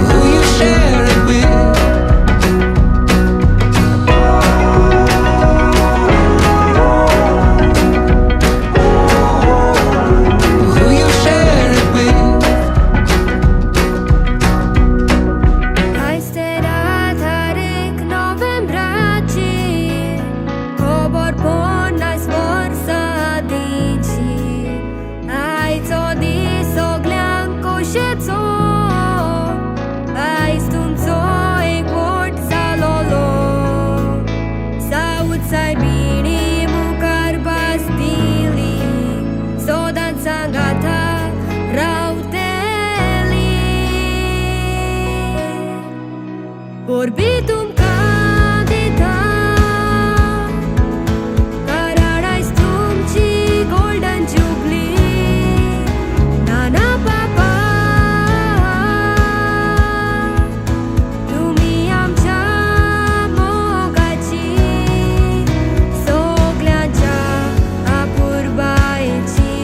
who you share it with. Who you share it with. Hai sterat harek novembraci, kobor ponas vorsa dici. Ai codi soglean kosheco, ai stunco e quart salolo. Saut sai bini mukar bastili, sodan sangata rauteli. Orbitum candida, paradise tumci golden jubilee. Nana papa, तुम्ही आमच्या मोगाची, सगळ्यांच्या अपूर्वायची.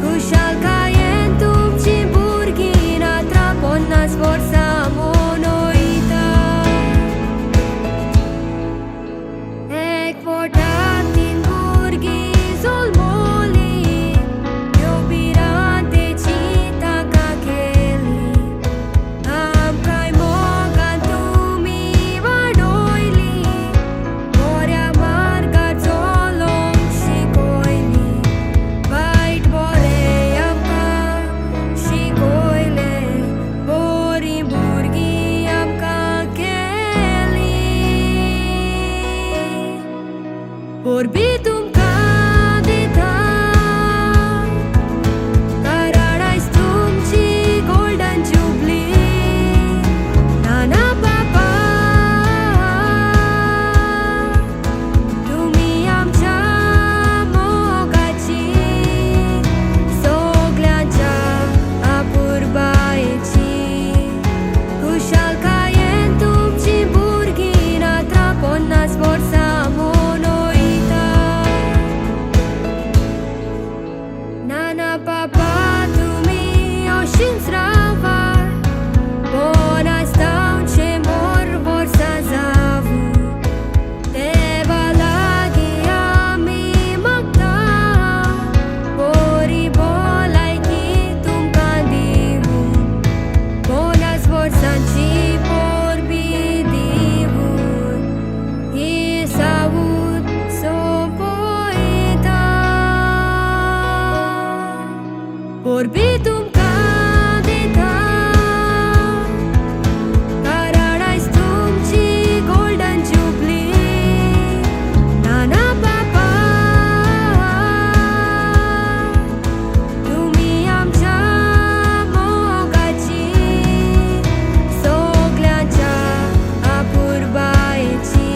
खुशाल खायेन तुमची भुरगीं रात्रां 50 वर्सां मनयता. एक पोटांत 3 भुरगीं जल्मली, ह्यो भिरांतेची ताका केली. आमकांय मोगान तुमी वाडयली, बऱ्या मार्गार चलोंक शिकयली. वायट बरें आमकां शिकयलें, बरीं भुरगीं आमकां केली. Orbitum candida, paradise tumci golden jubilee. Nana papa, तुम्ही आमच्या मोगाची, सगळ्यांच्या अपूर्वायची. खुशाल खायेन तुमची भुरगीं रात्रां 50 वर्सां मनयता. Nana papa, तुम्ही अशींच रावा, पोनास तांचे मोर वर्सां जावूं. देवा लागीं आमी मागता, बरी भलायकी तुमकां दिवूं. 50 वर्सांची पोरबी दिवून, ही सावूत सोंपयता. Orbitum candida, paradise tumci golden jubilee. Nana papa, तुम्ही आमच्या मोगाची, सगळ्यांच्या अपूर्वायची.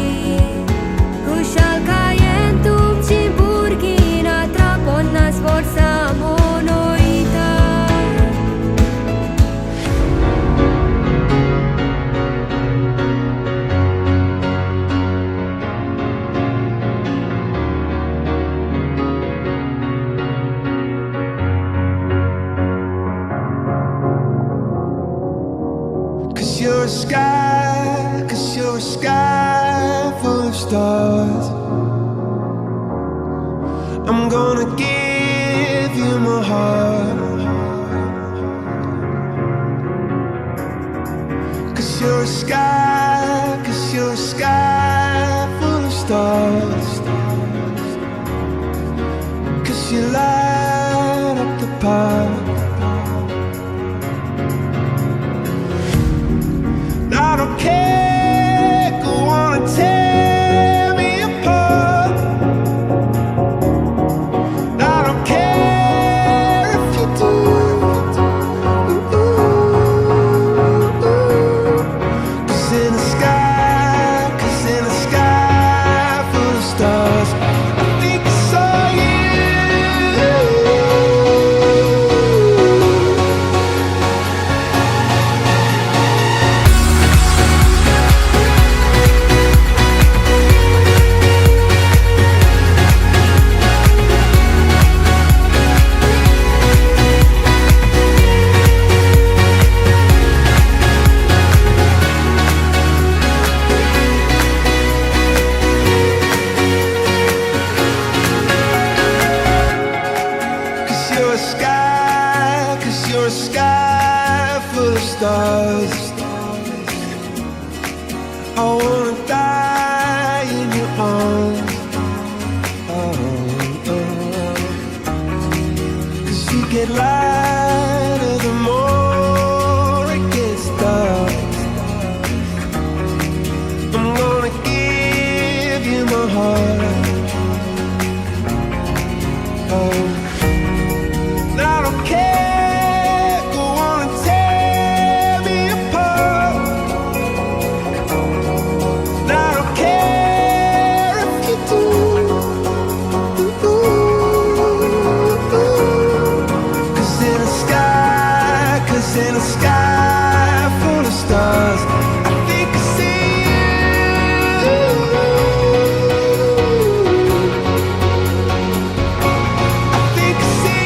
खुशाल खायेन तुमची भुरगीं रात्रां 50 वर्सां मनयता. Cause you're a sky full of stars. I'm gonna give you my heart. Cause you're a sky full of stars. Cause you light up the park. I don't care, go on and tear me apart. I don't care if you do. Cause in the sky full of stars, I think I saw you. get lighter the more it gets dark. I'm gonna give you my heart. Oh, I don't care, go on and tear me apart. I don't care if you do. In a sky full of stars, I think I see you. I think I see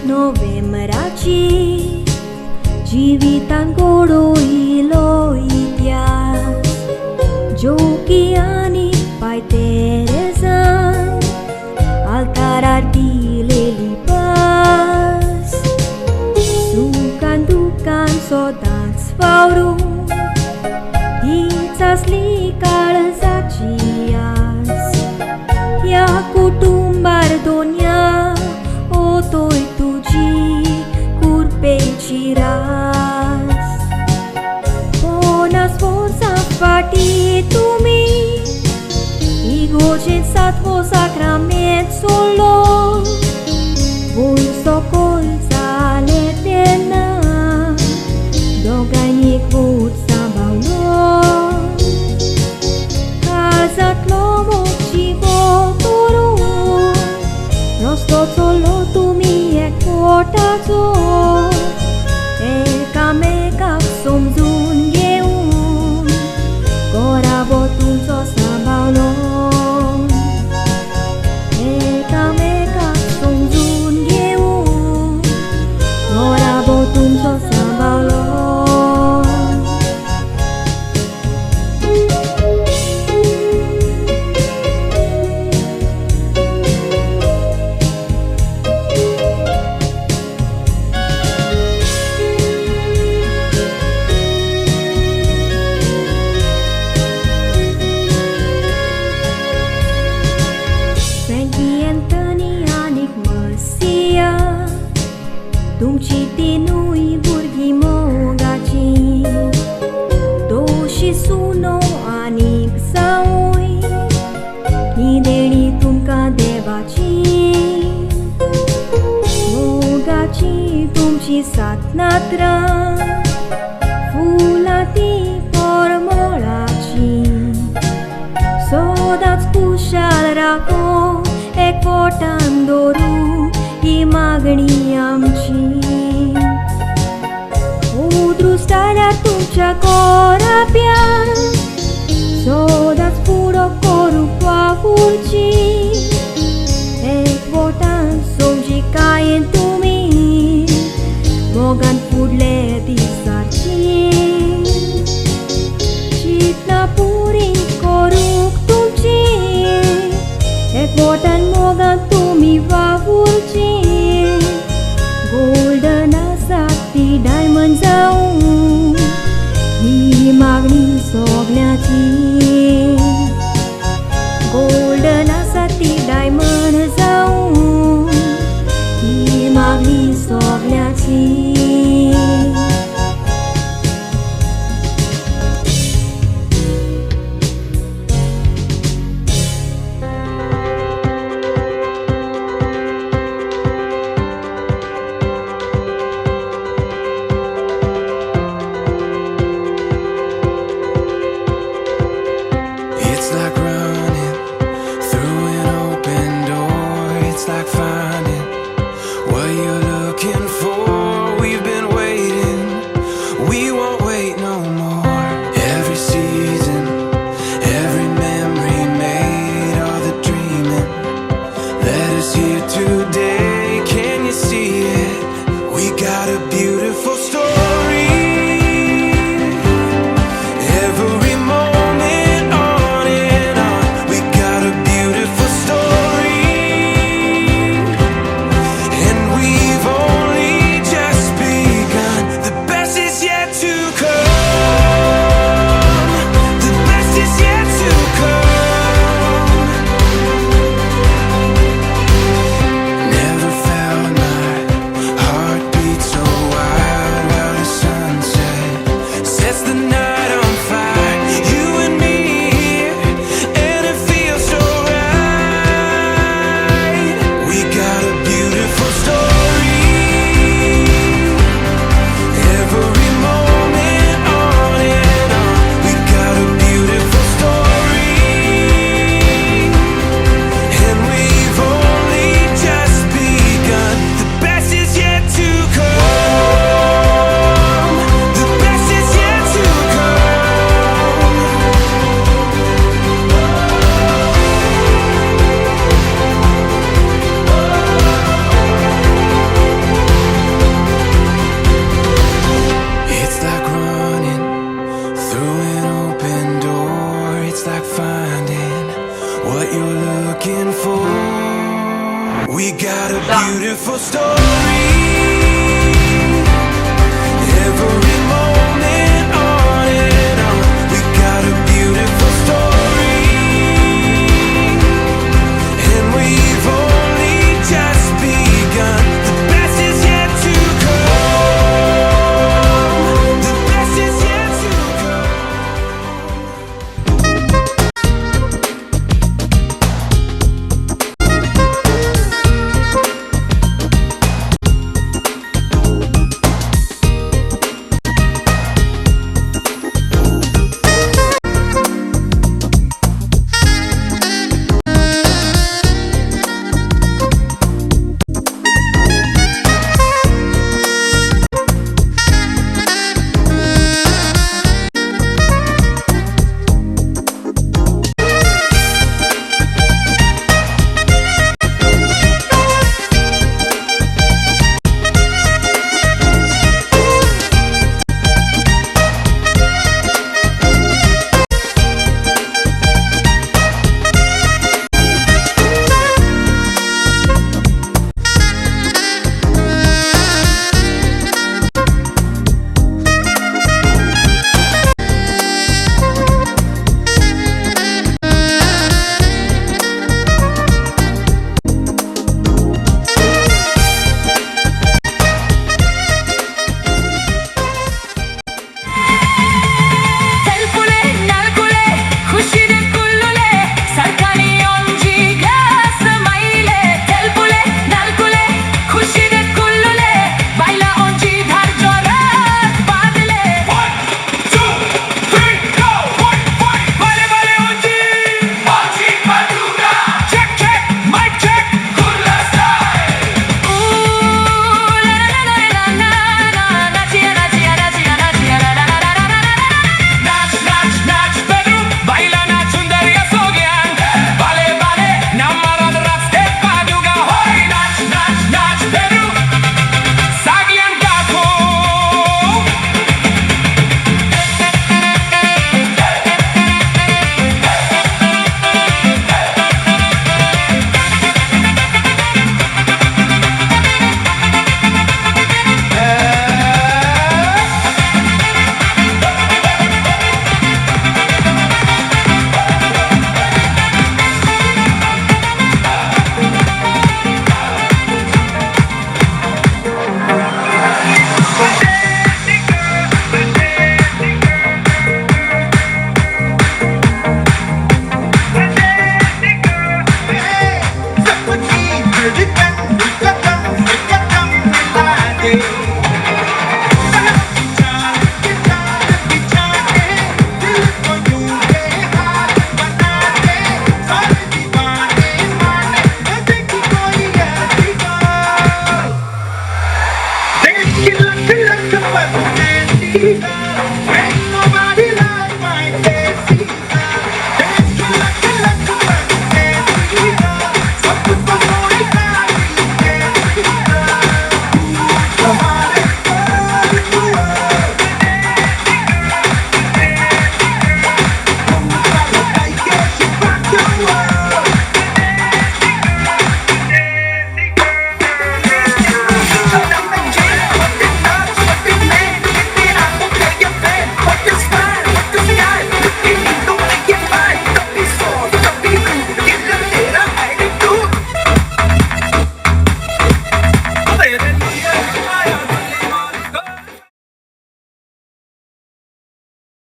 नोव्हेंबराची जिवितान घडोयलो इतिहास जोकी आनी पायतेरेसान आल्तारार दिलेली pass सुखान दुखान सदांच वावरून हीच आसली काळजाची आस ह्या कुटुंबार दोन्या ओतोय तुजी कुरपेची रास पोनास वर्सां फाटी तुमी इगोर्जेन सातवो साक्रामेंत सोडलो वयर सकयल जाले तेन्ना दोगांयनी एक वोट सांबाळलो काळजांतलो मोगजीवो तोरून रस्तो चल्लो तुमी एकवटाचो एकामेकाक समजून घेवन घोराबो तुमचो सांबाळलो एकामेकाक समजून घेवन घोराबो तुमचो सांबाळलो तुमची तिनूय भुरगीं मोगाची दोशी सुनो आनीक जावूय ही देणी तुमकां देवाची मोगाची तुमची सात नात्रां फुलां ती परमळाची सदांच खुशाल पोटान दोरू ही मागणी आमची उद्रुस जाल्यार तुमच्या कोराप्यान सोदांच पुडो करूंक वावुरची एकवटान सोमजी कायेन तुमी मोगान फुडले दिसाची चिंतना पुरी करूंक तुमची एकवटान मोगान तुमी वावुरची गोल्डन आसात ती डायमंड जावं ही मागणी सगळ्याची गोल्डन आसा ती डायमंड जावं ही मागणी सगळ्याची It's like running through an open door. It's like finding what you're looking for. We've been waiting, we won't wait no more. Every season, every memory made, all the dreaming led us here today. Can you see it? We got a beautiful story. Every moment on and on, we got a beautiful story, and we've only just begun. The best is yet to come. The best is yet to come. Never felt my heart beat so wild while the sunset sets the night on fire. You and me here, and it feels so right. We got a beautiful story. Every moment on and on, we got a beautiful story, and we've only just begun. The best is yet to come. The best is yet to come. It's like running through an open door. It's like finding what you're looking for. We got a beautiful story.